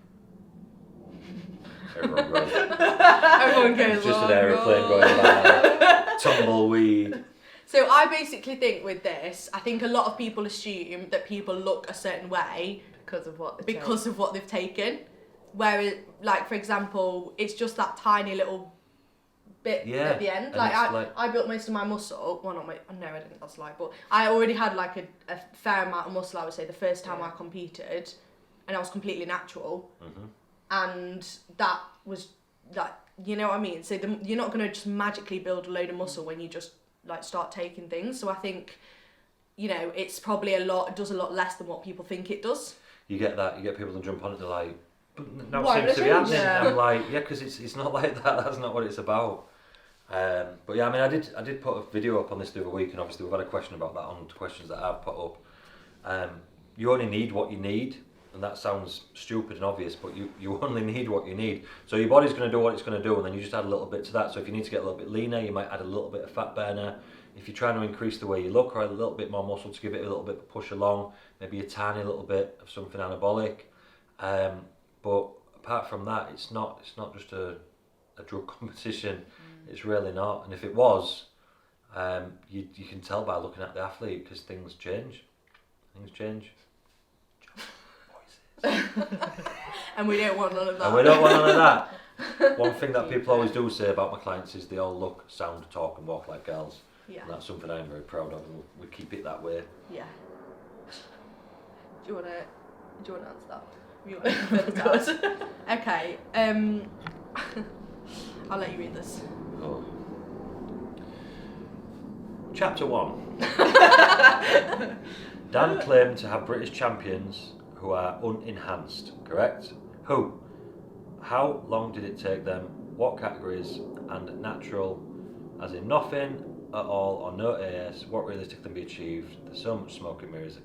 Everyone goes. Everyone goes. It's just an aeroplane going by. Tumbleweed. So I basically think with this, I think a lot of people assume that people look a certain way Because of what they've taken. Whereas, like for example, it's just that tiny little bit at the end. and Like it's I built most of my muscle. Well, not my. No, I didn't. That's a lie. But I already had like a fair amount of muscle. I would say the first time I competed, and I was completely natural. Mm-hmm. And that was like, you know what I mean. So you're not gonna just magically build a load of muscle when you just like start taking things. So I think, you know, it's probably it does a lot less than what people think it does. You get that, you get people to jump on it, they're like, but now Why it seems to be would I happening. change? And I'm like, yeah, because it's not like that, that's not what it's about. But yeah, I mean, I did put a video up on this the other week, and obviously we've had a question about that on questions that I've put up. You only need what you need, and that sounds stupid and obvious, but you only need what you need. So your body's going to do what it's going to do, and then you just add a little bit to that. So if you need to get a little bit leaner, you might add a little bit of fat burner. If you're trying to increase the way you look, or add a little bit more muscle to give it a little bit of push along, maybe a tiny little bit of something anabolic. But apart from that, it's not just a drug competition. It's really not. And if it was, you can tell by looking at the athlete, because things change. And we don't want none of that. And we don't want none of that. One thing that people always do say about my clients is they all look, sound, talk and walk like girls. Yeah. And that's something I'm very proud of, and we keep it that way. Yeah. Do you want to answer that? You want to further down? Okay. I'll let you read this. Oh. Chapter 1. Dan claimed to have British champions who are unenhanced, correct? Who? How long did it take them? What categories? And natural, as in nothing at all or no AS? What realistically can be achieved? There's so much smoke and mirrors.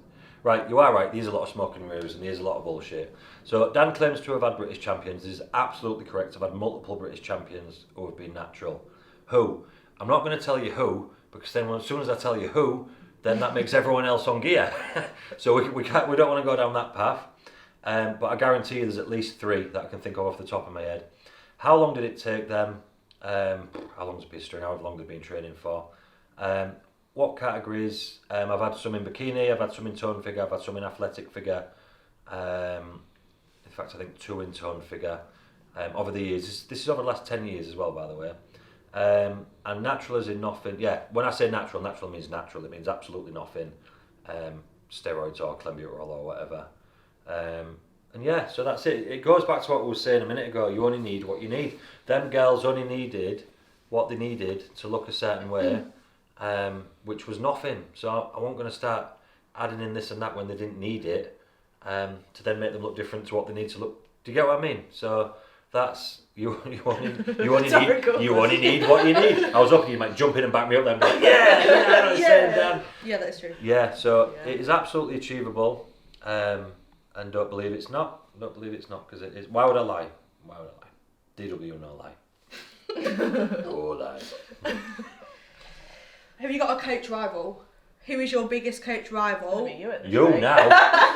Right, you are right, there's a lot of smoke and mirrors and there's a lot of bullshit. So Dan claims to have had British champions. This is absolutely correct. I've had multiple British champions who have been natural. Who? I'm not going to tell you who, because then as soon as I tell you who, then that makes everyone else on gear. So we don't want to go down that path. But I guarantee you there's at least 3 that I can think of off the top of my head. How long did it take them? How long's a piece of string? How long they've been training for? What categories? I've had some in bikini, I've had some in tone figure, I've had some in athletic figure. In fact, I think 2 in tone figure. Over the years, this is over the last 10 years as well, by the way. And natural is in nothing. Yeah, when I say natural means natural. It means absolutely nothing. Steroids or clenbuterol or whatever. And yeah, so that's it. It goes back to what we were saying a minute ago. You only need what you need. Them girls only needed what they needed to look a certain way, which was nothing. So I wasn't going to start adding in this and that when they didn't need it, to then make them look different to what they need to look. Do you get what I mean? So that's you only need what you need. I was hoping you might jump in and back me up then. Like, yeah, I know what you're saying, Dan. Yeah, that's true. Yeah, so it is absolutely achievable, and don't believe it's not. Don't believe it's not, because it is. Why would I lie? Why would I lie? DW, no lie. No lies. Have you got a coach rival? Who is your biggest coach rival? You now.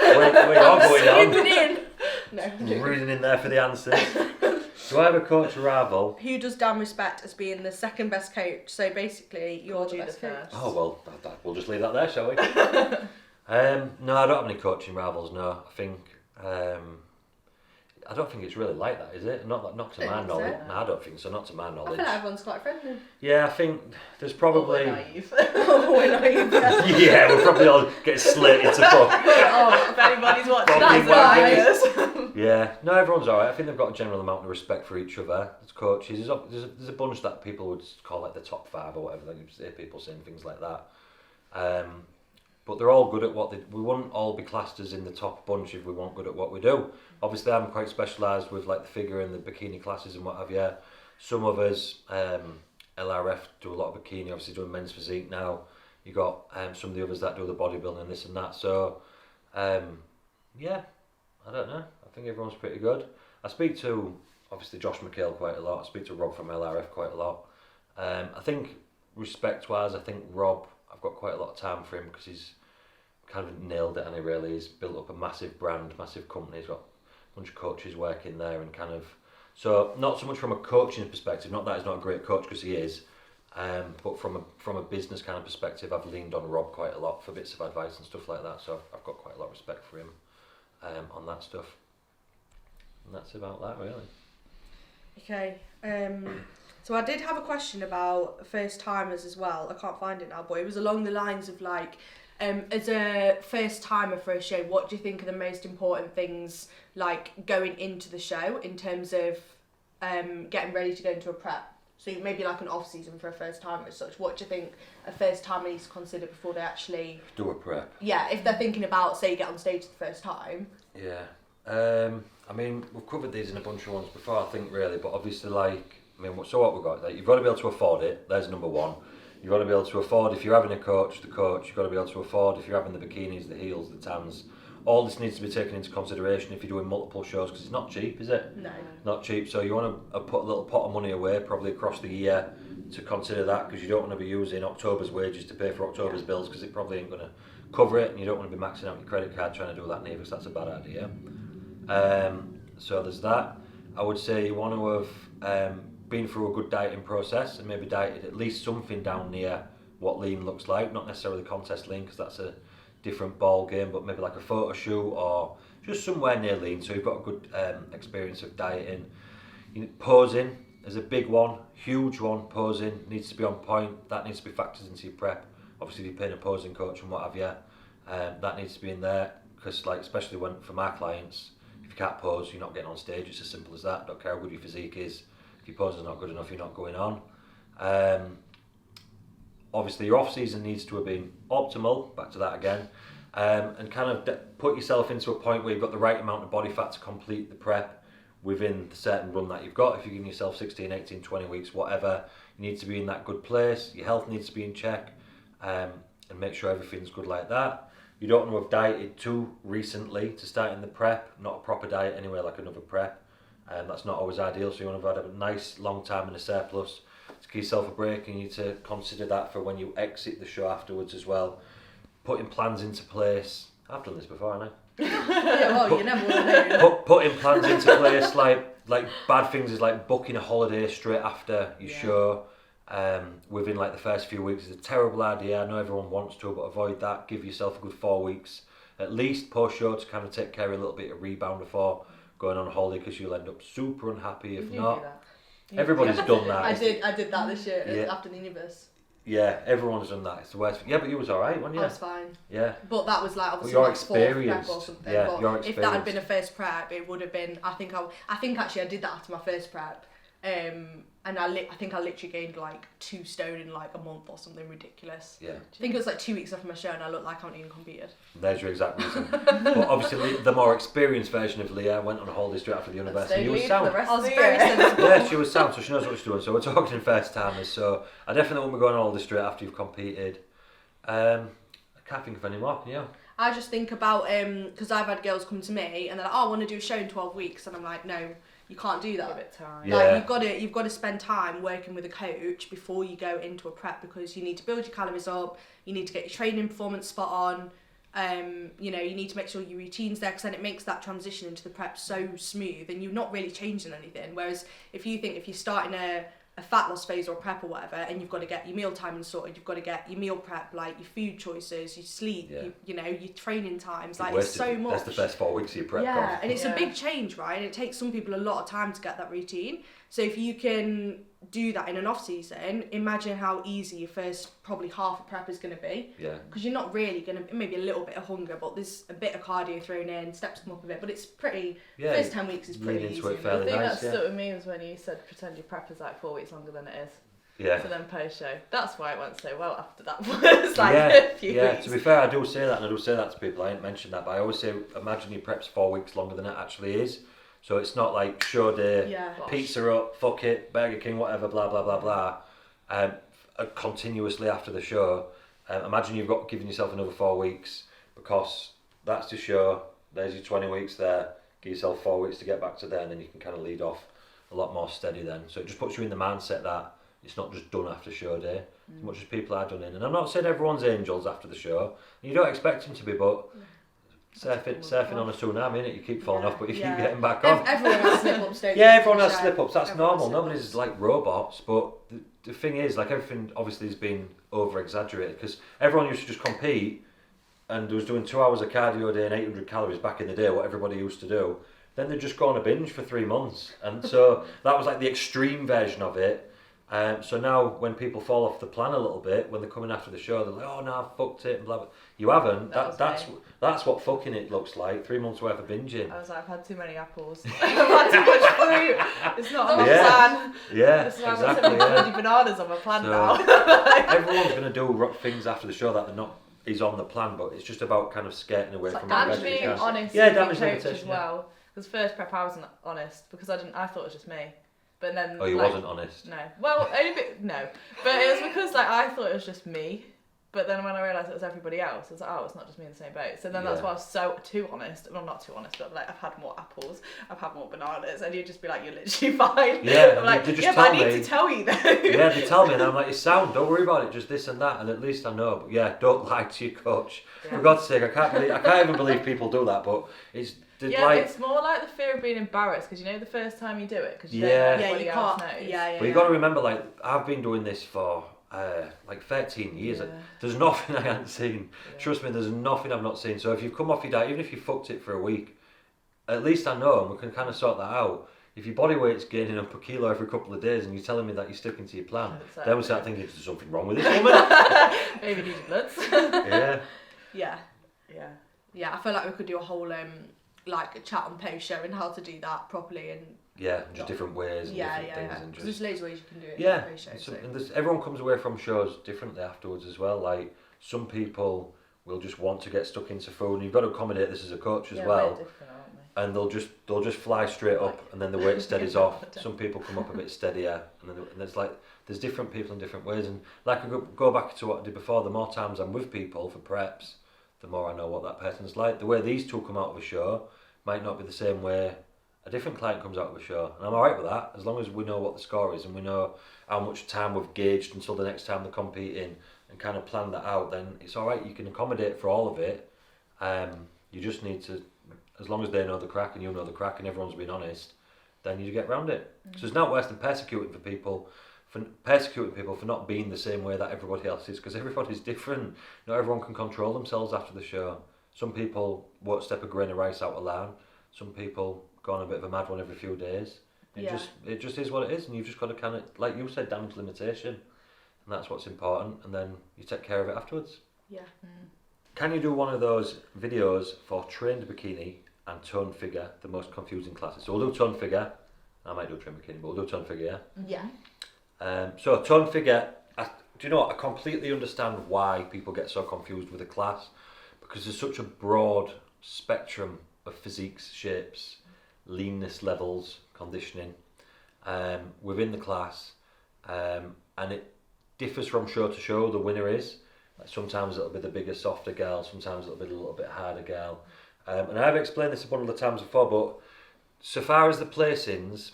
Where you're going on. Swooping in. No. Reading in there for the answers. Do I have a coach rival? Who does Dan respect as being the second best coach? So basically, you're the do best the coach. first. Oh well, we'll just leave that there, shall we? No, I don't have any coaching rivals. No, I think I don't think it's really like that, is it? Not to my knowledge. No, I don't think so. Not to my I knowledge. feel like everyone's quite friendly. Yeah, I think there's probably. We're naive. We're naive. Yeah, we'll probably all get slated to fuck. Oh, if anybody's watching, Probably that's won't Yeah, no, everyone's alright. I think they've got a general amount of respect for each other as coaches. There's a bunch that people would call like the top 5 or whatever. Like you hear people saying things like that. But they're all good at what they. We wouldn't all be classed as in the top bunch if we weren't good at what we do. Obviously, I'm quite specialised with like the figure and the bikini classes and what have you. Some of us, LRF, do a lot of bikini. Obviously, doing men's physique now. You got some of the others that do the bodybuilding and this and that. So, yeah, I don't know. I think everyone's pretty good. I speak to obviously Josh McHale quite a lot. I speak to Rob from LRF quite a lot. I think respect-wise, I think Rob, I've got quite a lot of time for him because he's kind of nailed it, and he's built up a massive brand, massive company. He's got a bunch of coaches working there, and kind of, so not so much from a coaching perspective, not that he's not a great coach, because he is, but from a business kind of perspective, I've leaned on Rob quite a lot for bits of advice and stuff like that, so I've got quite a lot of respect for him on that stuff. And that's about that, really. Okay. So I did have a question about first timers as well. I can't find it now, but it was along the lines of like, as a first timer for a show, what do you think are the most important things like going into the show in terms of getting ready to go into a prep? So maybe like an off season for a first timer as such. What do you think a first timer needs to consider before they actually do a prep? Yeah, if they're thinking about, say, you get on stage the first time. Yeah. I mean, we've covered these in a bunch of ones before, I think, really, but obviously, like, I mean, so what we've got, like, you've got to be able to afford it. There's number one. You've got to be able to afford, if you're having a coach, the coach. You've got to be able to afford, if you're having the bikinis, the heels, the tans. All this needs to be taken into consideration if you're doing multiple shows, because it's not cheap, is it? No. Not cheap. So you want to put a little pot of money away, probably across the year, to consider that, because you don't want to be using October's wages to pay for October's bills, because it probably ain't going to cover it, and you don't want to be maxing out your credit card trying to do that neither, because that's a bad idea. So there's that. I would say you want to have been through a good dieting process and maybe dieted at least something down near what lean looks like, not necessarily contest lean, because that's a different ball game, but maybe like a photo shoot or just somewhere near lean, so you've got a good experience of dieting. Posing is a big one, huge one. Posing needs to be on point. That needs to be factored into your prep. Obviously, if you're paying a posing coach and what have you, that needs to be in there, because like, especially when for my clients, if you can't pose, you're not getting on stage. It's as simple as that. Don't care how good your physique is. If your pose is not good enough, you're not going on. Obviously, your off season needs to have been optimal. Back to that again, and kind of put yourself into a point where you've got the right amount of body fat to complete the prep within the certain run that you've got. If you're giving yourself 16, 18, 20 weeks, whatever, you need to be in that good place. Your health needs to be in check, and make sure everything's good like that. You don't want to have dieted too recently to start in the prep, not a proper diet anyway, like another prep. That's not always ideal, so you want to have had a nice long time in a surplus. To give yourself a break, and you need to consider that for when you exit the show afterwards as well. Putting plans into place. I've done this before, haven't I? Yeah, well, you never will know. Putting plans into place, like like bad things is like booking a holiday straight after your show. Within like the first few weeks is a terrible idea. I know everyone wants to, but avoid that. Give yourself a good 4 weeks at least post show to kind of take care of a little bit of rebound before going on a holiday, because you'll end up super unhappy if not. Everybody's done that. I did that this year after the universe. Yeah, everyone's done that. It's the worst. Yeah, but you was alright, wasn't you? I was fine. Yeah. But that was like obviously your like fourth experience. prep or something. Yeah, but your if that had been a first prep, it would have been. I think actually I did that after my first prep. And I think I literally gained like 2 stone in like a month or something ridiculous. Yeah. I think it was like 2 weeks after my show, and I looked like I hadn't even competed. There's your exact reason. But obviously, the more experienced version of Leah went on a holiday straight after the university. You were sound. I was very sensible. Yeah, she was sound, so she knows what she's doing. So we're talking first timers. So I definitely won't be going on holiday straight after you've competed. I can't think of any more. Yeah. I just think about because I've had girls come to me and they're like, "Oh, I want to do a show in 12 weeks," and I'm like, "No, you can't do that. Give it time. Yeah. Like you've got to spend time working with a coach before you go into a prep, because you need to build your calories up, you need to get your training performance spot on, you need to make sure your routine's there, because then it makes that transition into the prep so smooth and you're not really changing anything. Whereas if you're starting a fat loss phase or a prep or whatever, and you've got to get your meal timing sorted, you've got to get your meal prep, like your food choices, your sleep, your training times, like it's so much. That's the first 4 weeks of your prep. Yeah, and it's a big change, right? And it takes some people a lot of time to get that routine. So if you can do that in an off season, imagine how easy your first probably half a prep is going to be. Yeah. Because you're not really going to, maybe a little bit of hunger, but there's a bit of cardio thrown in, steps come up a bit, but it's pretty, first 10 weeks is pretty easy. It fairly the thing nice, that stuck with me was when you said pretend your prep is like 4 weeks longer than it is. Yeah. So then post show. That's why it went so well after that first a few weeks. To be fair, I do say that, and I do say that to people. I ain't mentioned that, but I always say, imagine your prep's 4 weeks longer than it actually is. So it's not like show day, pizza up, fuck it, Burger King, whatever, blah blah blah blah, continuously after the show. Imagine you've got given yourself another 4 weeks, because that's the show. There's your 20 weeks there. Give yourself 4 weeks to get back to there, and then you can kind of lead off a lot more steady then. So it just puts you in the mindset that it's not just done after show day, as much as people are done in. And I'm not saying everyone's angels after the show. You don't expect them to be, but surfing on a tsunami, innit? You keep falling off, but you keep getting back on. Everyone has slip-ups, don't Yeah, everyone has slip-ups. That's normal. Nobody's like robots, but the thing is, like, everything obviously has been over-exaggerated, because everyone used to just compete and was doing 2 hours of cardio a day and 800 calories back in the day, what everybody used to do. Then they'd just go on a binge for 3 months, and so that was like the extreme version of it. So now when people fall off the plan a little bit, when they're coming after the show, they're like, "Oh no, I fucked it," and blah blah. You haven't. That's what fucking it looks like. 3 months worth of binging. I was like, I've had too many apples. I've had too much fruit. It's not on my plan. Yeah, That's why exactly. I've got so many bloody bananas on my plan now. Everyone's going to do things after the show that they're not is on the plan, but it's just about kind of skating away from And it. being honest Yeah, with damage your coach limitation, as well. Because first prep I wasn't honest, because I thought it was just me. But then you wasn't honest? No. Well, only bit, no. But it was because I thought it was just me. But then when I realised it was everybody else, I was like, oh, it's not just me in the same boat. So then that's why I was so too honest. Well, not too honest, but like, I've had more apples, I've had more bananas, and you'd just be like, you're literally fine. Yeah, I'm like, they just but tell I need me. to tell you though. Yeah, they tell me, and I'm like, it's sound, don't worry about it, just this and that, and at least I know. But yeah, don't lie to your coach. For God's sake, I can't even believe people do that, but it's... It's more like the fear of being embarrassed, because the first time you do it, because you don't know anybody else knows. But you got to remember, like, I've been doing this for like 13 years. Yeah. There's nothing I haven't seen. Yeah. Trust me, there's nothing I've not seen. So if you've come off your diet, even if you fucked it for a week, at least I know, and we can kind of sort that out. If your body weight's gaining up a kilo every couple of days and you're telling me that you're sticking to your plan, then we start thinking, there's something wrong with this woman. Maybe need your bloods. Yeah, I feel like we could do a whole like a chat on post show and how to do that properly, and just different ways and different things. And just, there's loads of ways you can do it. Yeah, post show, and everyone comes away from shows differently afterwards as well. Like, some people will just want to get stuck into food, and you've got to accommodate this as a coach as well. We're different, aren't we? And they'll just fly straight up, and then the weight steadies off. Some people come up a bit steadier, and it's like there's different people in different ways. And like, I go back to what I did before. The more times I'm with people for preps, the more I know what that person's like. The way these two come out of a show might not be the same way a different client comes out of a show, and I'm alright with that, as long as we know what the score is and we know how much time we've gauged until the next time they're competing, and kind of plan that out. Then it's alright, you can accommodate for all of it. You just need to, as long as they know the crack and you know the crack and everyone's been honest, then you get around it. So it's not worse than persecuting people for not being the same way that everybody else is, because everybody's different. Not everyone can control themselves after the show. Some people won't step a grain of rice out of line. Some people go on a bit of a mad one every few days. It just is what it is, and you've just got to kind of, like you said, damage limitation, and that's what's important, and then you take care of it afterwards. Yeah. Can you do one of those videos for trained bikini and toned figure, the most confusing classes? So we'll do toned figure. I might do trained bikini, but we'll do toned figure. Yeah. So toned figure, do you know what? I completely understand why people get so confused with a class, because there's such a broad spectrum of physiques, shapes, leanness levels, conditioning within the class, and it differs from show to show. The winner is sometimes it'll be the bigger, softer girl, sometimes it'll be a little bit harder girl, and I've explained this a bunch of times before, but so far as the placings,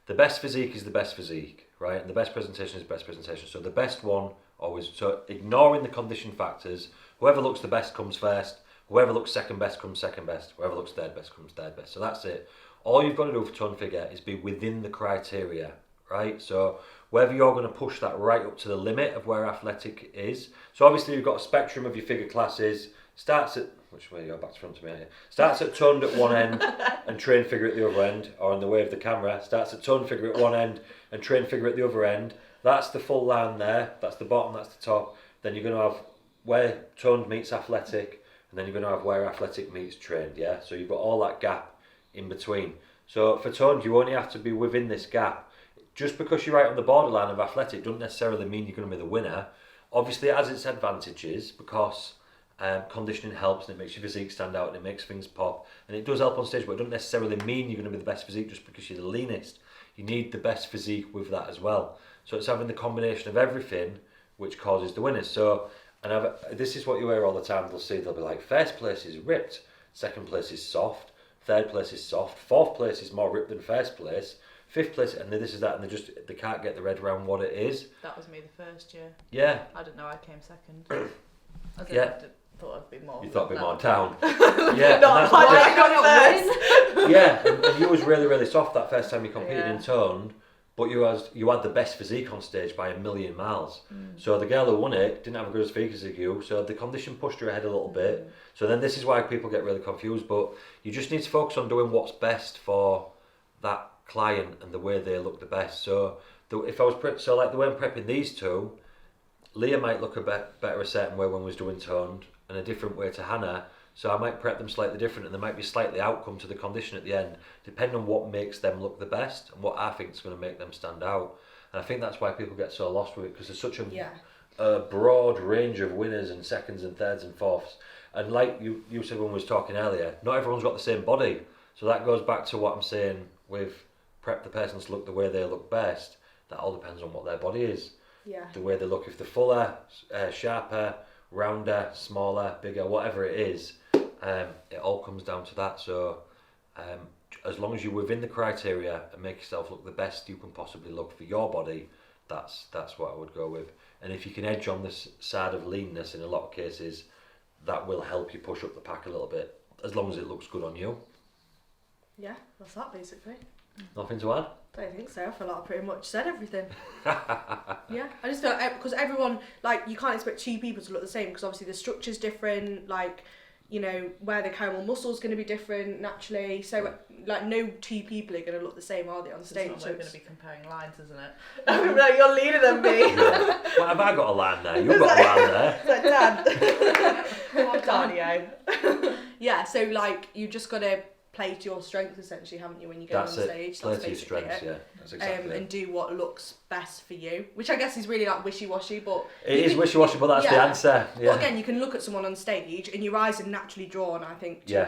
the best physique is the best physique, right? And the best presentation is the best presentation. So the best one always, so ignoring the condition factors, whoever looks the best comes first, whoever looks second best comes second best, whoever looks third best comes third best. So that's it. All you've got to do for toned figure is be within the criteria, right? So whether you're going to push that right up to the limit of where athletic is. So obviously you've got a spectrum of your figure classes. Starts at, which way you're back to front to me, aren't you? Starts at toned at one end and trained figure at the other end, or in the way of the camera. Starts at toned figure at one end and trained figure at the other end. That's the full line there. That's the bottom, that's the top. Then you're going to have where toned meets athletic, and then you're going to have where athletic meets trained, yeah? So you've got all that gap in between. So for toned, you only have to be within this gap. Just because you're right on the borderline of athletic doesn't necessarily mean you're going to be the winner. Obviously it has its advantages, because conditioning helps and it makes your physique stand out and it makes things pop, and it does help on stage, but it doesn't necessarily mean you're going to be the best physique just because you're the leanest. You need the best physique with that as well. So it's having the combination of everything which causes the winners. So, and this is what you hear all the time. They'll be like, first place is ripped, second place is soft, third place is soft, fourth place is more ripped than first place, fifth place, and this is that, and they can't get their head around what it is. That was me the first year. Yeah. I didn't know I came second. Thought I'd be more. You thought I'd be more down. Yeah. Not why I got first. Yeah, and you was really, really soft that first time you competed Yeah. in toned, but you had the best physique on stage by a million miles. So the girl who won it didn't have a good as physique as you, so the condition pushed her ahead a little bit. So then this is why people get really confused, but you just need to focus on doing what's best for that client and the way they look the best. So if I was like the way I'm prepping these two, Leah might look a bit better a certain way when we was doing toned, and a different way to Hannah. So I might prep them slightly different, and there might be slightly outcome to the condition at the end, depending on what makes them look the best and what I think is going to make them stand out. And I think that's why people get so lost with it, because there's such a broad range of winners and seconds and thirds and fourths. And like you said when we was talking earlier, not everyone's got the same body. So that goes back to what I'm saying with prep the person to look the way they look best. That all depends on what their body is. Yeah. The way they look, if they're fuller, sharper, rounder, smaller, bigger, whatever it is, it all comes down to that. So as long as you're within the criteria and make yourself look the best you can possibly look for your body, that's what I would go with. And if you can edge on this side of leanness in a lot of cases, that will help you push up the pack a little bit, as long as it looks good on you. Yeah, that's that basically. Nothing to add? I don't think so. I feel like I pretty much said everything. Yeah, I just feel like, because everyone, like, you can't expect two people to look the same, because obviously the structure's different, like, you know, where they carry more muscle's going to be different naturally. So, like, no two people are going to look the same, are they, on stage? It's not going to be comparing lines, isn't it? No, you're leaner than me. Yeah. Well, have I got a line there? You've got a line there. It's like Dan. Cardio. Yeah, so, like, you just got to play to your strengths, essentially, haven't you, when you go on stage? Play That's to your basically strengths, it. yeah. That's exactly And do what looks best for you, which I guess is really like wishy-washy, but it is wishy-washy, but that's the answer. Yeah. But again, you can look at someone on stage and your eyes are naturally drawn, I think, to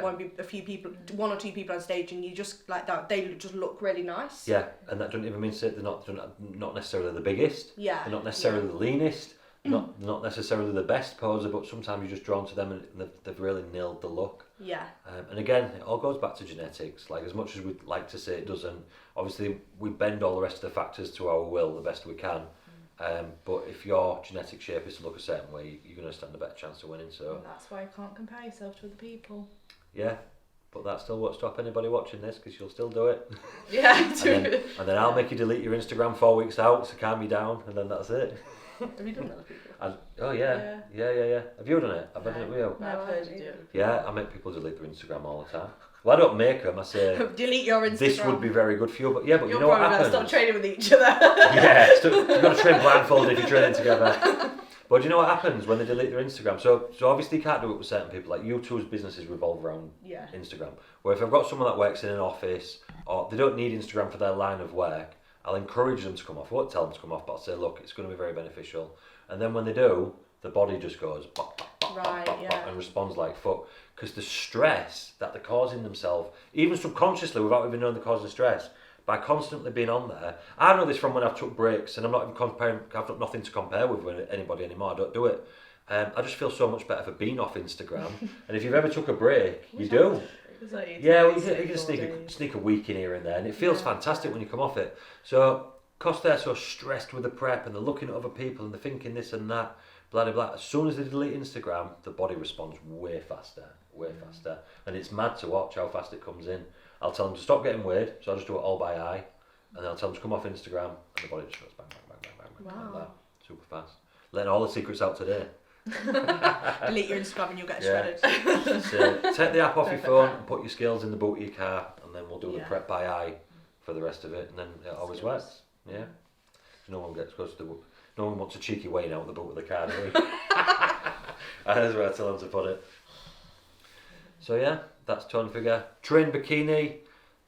one or two people on stage, and you just like that, they just look really nice. Yeah, and that doesn't even mean they're not necessarily the biggest. Yeah. They're not necessarily the leanest. Not necessarily the best poser, but sometimes you're just drawn to them and they've really nailed the look. Yeah. And again, it all goes back to genetics. Like, as much as we'd like to say it doesn't, obviously we bend all the rest of the factors to our will the best we can. But if your genetic shape is to look a certain way, you're going to stand a better chance of winning. So And that's why you can't compare yourself to other people. yeah, But that still won't stop anybody watching this because you'll still do it. Yeah, and then I'll make you delete your Instagram 4 weeks out to calm you down, and then that's it. Have you done that with people? Oh yeah. Have you done it? Have I done it with you? No, I've heard you do it. Yeah, I make people delete their Instagram all the time. Well, I don't make them. I say delete your Instagram. this would be very good for you, but You're you know what happens? Stop training with each other. Yeah, you've got to train blindfolded if you're training together. But do you know what happens when they delete their Instagram? So obviously you can't do it with certain people. Like U2's businesses revolve around Instagram. Where if I've got someone that works in an office or they don't need Instagram for their line of work, I'll encourage them to come off. I won't tell them to come off, but I'll say, look, it's going to be very beneficial. And then when they do, the body just goes bop, bop, bop, Right, bop, bop, yeah. bop, and responds like fuck. Because the stress that they're causing themselves, even subconsciously without even knowing they're causing stress, by constantly being on there. I know this from when I've took breaks and I'm not even comparing, I've got nothing to compare with anybody anymore, I don't do it. I just feel so much better for being off Instagram. And if you've ever took a break, you do. Yeah, well, you can sneak a week in here and there, and it feels fantastic when you come off it. So, because they're so stressed with the prep and they're looking at other people and they're thinking this and that, blah, blah, blah. As soon as they delete Instagram, the body responds way faster. And it's mad to watch how fast it comes in. I'll tell them to stop getting weird, so I'll just do it all by eye. And then I'll tell them to come off Instagram, and the body just goes bang, bang, bang, bang, bang, bang, like that. Super fast. Letting all the secrets out today. Delete your Instagram and you'll get shredded. So take the app off your phone and put your skills in the boot of your car, and then we'll do the prep by eye for the rest of it, and then it always works. Yeah. No one gets close to the. No one wants a cheeky Wayne out the boot of the car, do we? That's where I tell them to put it. So yeah, that's tone figure. Train bikini.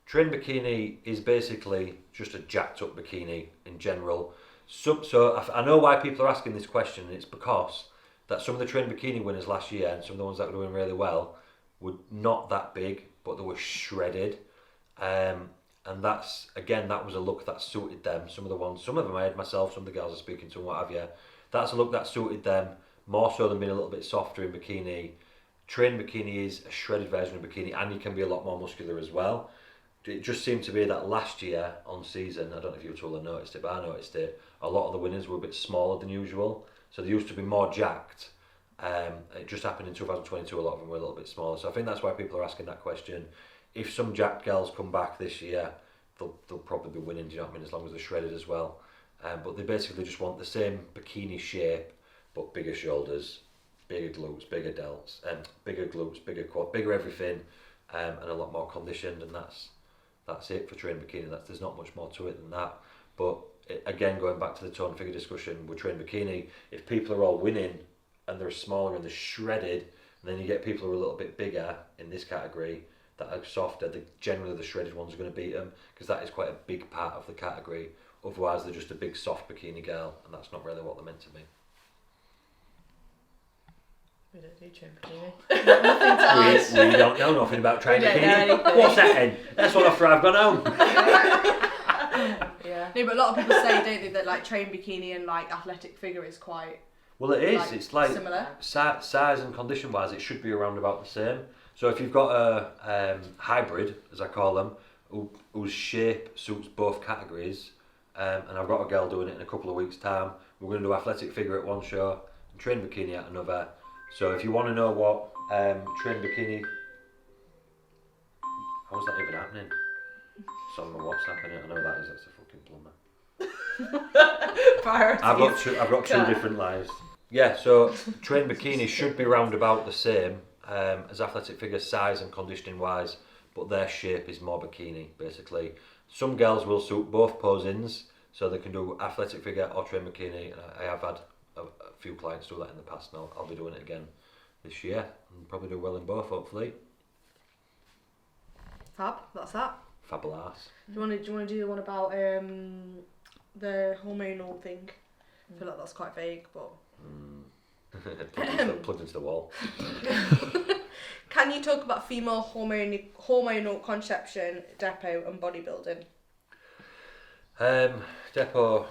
Train bikini is basically just a jacked up bikini in general. So I know why people are asking this question, and it's because that some of the train bikini winners last year and some of the ones that were doing really well were not that big, but they were shredded. And that's, again, that was a look that suited them. Some of them I had myself, some of the girls are speaking to and what have you. That's a look that suited them, more so than being a little bit softer in bikini. Train bikini is a shredded version of bikini, and you can be a lot more muscular as well. It just seemed to be that last year on season, I don't know if you two have noticed it, but I noticed it, a lot of the winners were a bit smaller than usual. So they used to be more jacked. It just happened in 2022, a lot of them were a little bit smaller. So I think that's why people are asking that question. If some jacked girls come back this year, they'll probably be winning, do you know what I mean, as long as they're shredded as well. But they basically just want the same bikini shape, but bigger shoulders, bigger glutes, bigger delts, bigger glutes, bigger quad, bigger everything, and a lot more conditioned, and that's it for train bikini. There's not much more to it than that. But again, going back to the tone figure discussion with train bikini, if people are all winning and they're smaller and they're shredded, and then you get people who are a little bit bigger in this category that are softer, generally the shredded ones are going to beat them, because that is quite a big part of the category. Otherwise they're just a big soft bikini girl, and that's not really what they're meant to be. We don't do train bikini. We don't know nothing about train bikini. anything. What's that then? That's what after I've gone home. Yeah. No, but a lot of people say, don't they, that like train bikini and like athletic figure is quite. Well, it is. Like, it's like similar. Size and condition wise, it should be around about the same. So if you've got a hybrid, as I call them, whose shape suits both categories, and I've got a girl doing it in a couple of weeks' time, we're going to do athletic figure at one show and train bikini at another. So if you want to know what train bikini, how's that even happening? It's on my WhatsApp, innit? I know that is. That's a fucking plumber. Priorities. I've got two different lives. Yeah, so train bikini should be round about the same as athletic figure size and conditioning wise, but their shape is more bikini basically. Some girls will suit both posings, so they can do athletic figure or train bikini. I have had a few clients do that in the past, and I'll be doing it again this year and probably do well in both, hopefully. Fab, that's that. Fabulous. Do you want to do the one about the hormonal thing? I feel like that's quite vague, but. Plugged into the wall. Can you talk about female hormonal contraception, depot, and bodybuilding? Depot.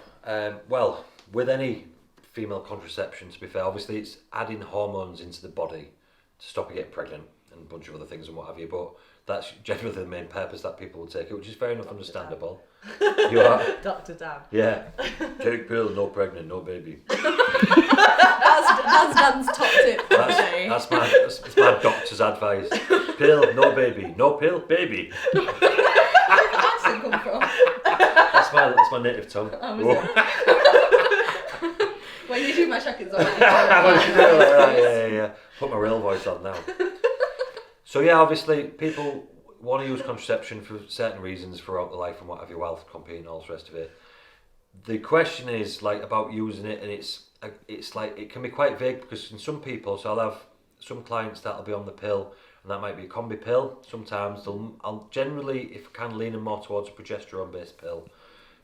Well, with any female contraception, to be fair, obviously it's adding hormones into the body to stop you getting pregnant and a bunch of other things and what have you, but that's generally the main purpose that people will take it, which is fair enough, understandable. You are? Dr. Dan. Yeah. Take pill, no pregnant, no baby. That's Dan's top tip for the day. That's my doctor's advice. Pill, no baby. No pill, baby. Where did that accent come from? That's my native tongue. When you do my check-ins on yeah. Put my real voice on now. So yeah, obviously people want to use contraception for certain reasons throughout their life and what have you, wealth, competing, all the rest of it. The question is like about using it, and it's like it can be quite vague because in some people, so I'll have some clients that'll be on the pill, and that might be a combi pill. Sometimes I'll generally, if I can, lean them more towards a progesterone based pill,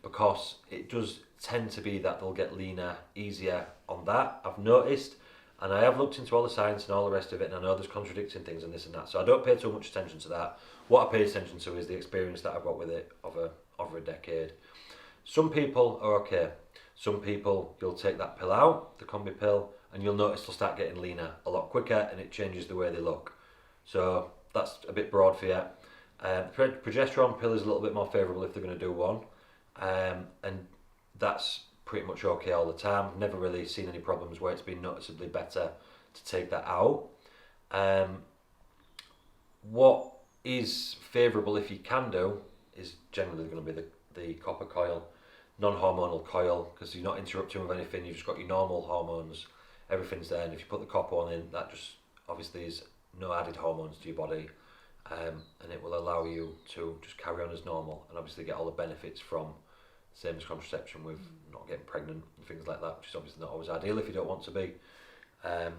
because it does tend to be that they'll get leaner easier on that, I've noticed. And I have looked into all the science and all the rest of it, and I know there's contradicting things and this and that, so I don't pay too much attention to that. What I pay attention to is the experience that I've got with it over a decade. Some people are okay. Some people, you'll take that pill out, the combi pill, and you'll notice they'll start getting leaner a lot quicker, and it changes the way they look. So that's a bit broad for you. Progesterone pill is a little bit more favourable if they're going to do one, and that's pretty much okay all the time. Never really seen any problems where it's been noticeably better to take that out. What is favourable if you can do is generally going to be the copper coil, non-hormonal coil, because you're not interrupting with anything, you've just got your normal hormones, everything's there, and if you put the copper one in, that just obviously is no added hormones to your body, and it will allow you to just carry on as normal and obviously get all the benefits from same as contraception with not getting pregnant and things like that, which is obviously not always ideal if you don't want to be. And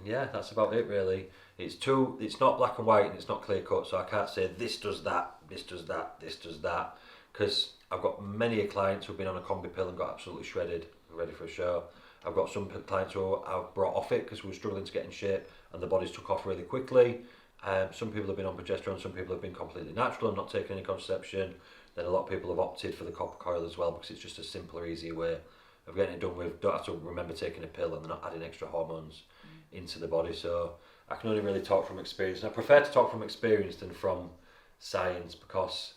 yeah, that's about it really. It's not black and white and it's not clear cut, so I can't say this does that, this does that, this does that, because I've got many clients who've been on a combi pill and got absolutely shredded and ready for a show. I've got some clients who I've brought off it because we were struggling to get in shape and the bodies took off really quickly. Some people have been on progesterone, some people have been completely natural and not taking any contraception. Then a lot of people have opted for the copper coil as well because it's just a simpler, easier way of getting it done with. Don't have to remember taking a pill and they're not adding extra hormones into the body. So I can only really talk from experience. And I prefer to talk from experience than from science, because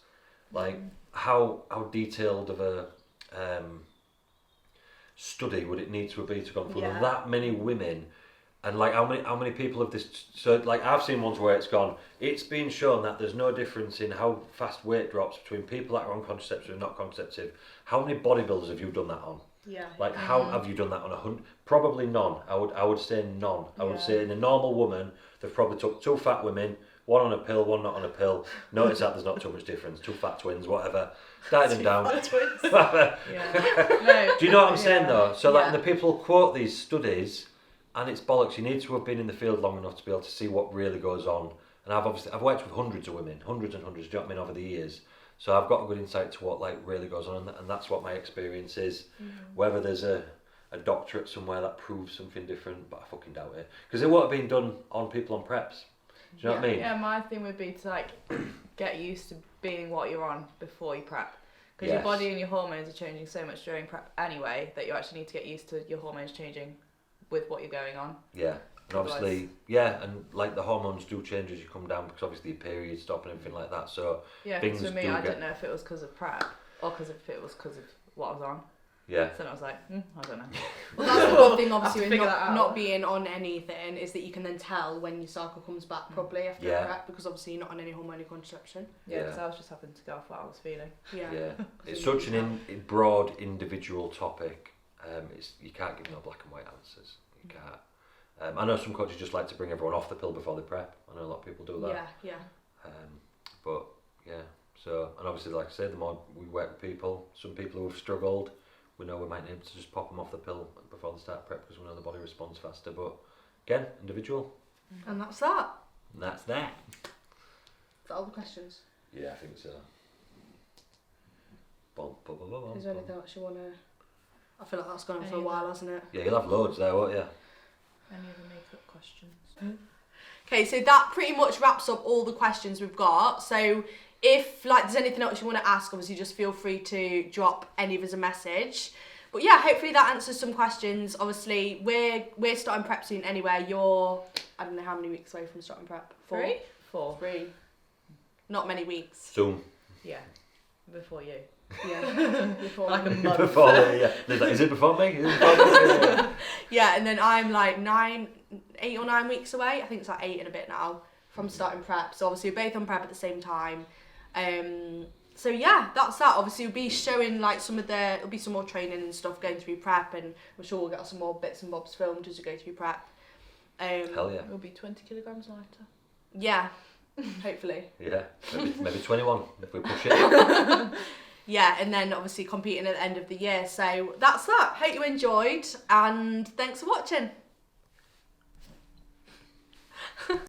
like how detailed of a study would it need to be to go through that many women, and like how many people have this? So like I've seen ones where it's been shown that there's no difference in how fast weight drops between people that are on contraceptive and not contraceptive. How many bodybuilders have you done that on? Yeah. Like how have you done that on 100? Probably none. I would say none. I would say in a normal woman, they've probably took two fat women, one on a pill, one not on a pill. Notice that there's not too much difference. Two fat twins, whatever. Dieted them down. Fat twins. No. Do you know what I'm saying though? So like the people quote these studies, and it's bollocks. You need to have been in the field long enough to be able to see what really goes on. And I've worked with hundreds of women, hundreds and hundreds. Do you know what I mean, over the years? So I've got a good insight to what like really goes on, and that's what my experience is. Whether there's a doctorate somewhere that proves something different, but I fucking doubt it, because it won't have been done on people on preps. Do you know what I mean? Yeah, my thing would be to like get used to being what you're on before you prep, because your body and your hormones are changing so much during prep anyway that you actually need to get used to your hormones changing with what you're going on. Yeah. And obviously, and like the hormones do change as you come down, because obviously your period stop and everything like that. So because for me, I didn't know if it was because of prep or because if it was because of what I was on. Yeah. So I was like, I don't know. Well, that's the good thing, obviously, with not being on anything, is that you can then tell when your cycle comes back properly after prep, because obviously you're not on any hormonal contraception. Yeah, because I was just having to go off what I was feeling. Yeah. It's such an broad individual topic. You can't give no black and white answers. You can't. I know some coaches just like to bring everyone off the pill before they prep. I know a lot of people do that. Yeah. But yeah, so, and obviously, like I said, the more we work with people, some people who have struggled, we know we might need to just pop them off the pill before they start prep, because we know the body responds faster. But again, individual. And that's that. And that's that. Is that all the questions? Yeah, I think so. Is there anything else you want to... I feel like that's gone on for a while, hasn't it? Yeah, you'll have loads there, won't you? Any other makeup questions? Okay, so that pretty much wraps up all the questions we've got. So if like there's anything else you want to ask, obviously just feel free to drop any of us a message. But yeah, hopefully that answers some questions. Obviously, we're starting prep soon anyway. You're, I don't know how many weeks away from starting prep. 4? 4. 3. Not many weeks. Soon. Yeah. Before you. Yeah. Before Like a me. month. Before, yeah. Is it before me? Is it before me? Yeah. Yeah, and then I'm like 8 or 9 weeks away. I think it's like 8 and a bit now from starting prep. So obviously we're both on prep at the same time. So yeah, that's that. Obviously we'll be showing like there'll be some more training and stuff going through prep, and I'm sure we'll get some more bits and bobs filmed as we go through prep. Hell yeah. We'll be 20 kilograms lighter. Yeah, hopefully. Yeah, maybe 21 if we push it. Yeah, and then obviously competing at the end of the year. So that's that. Hope you enjoyed, and thanks for watching.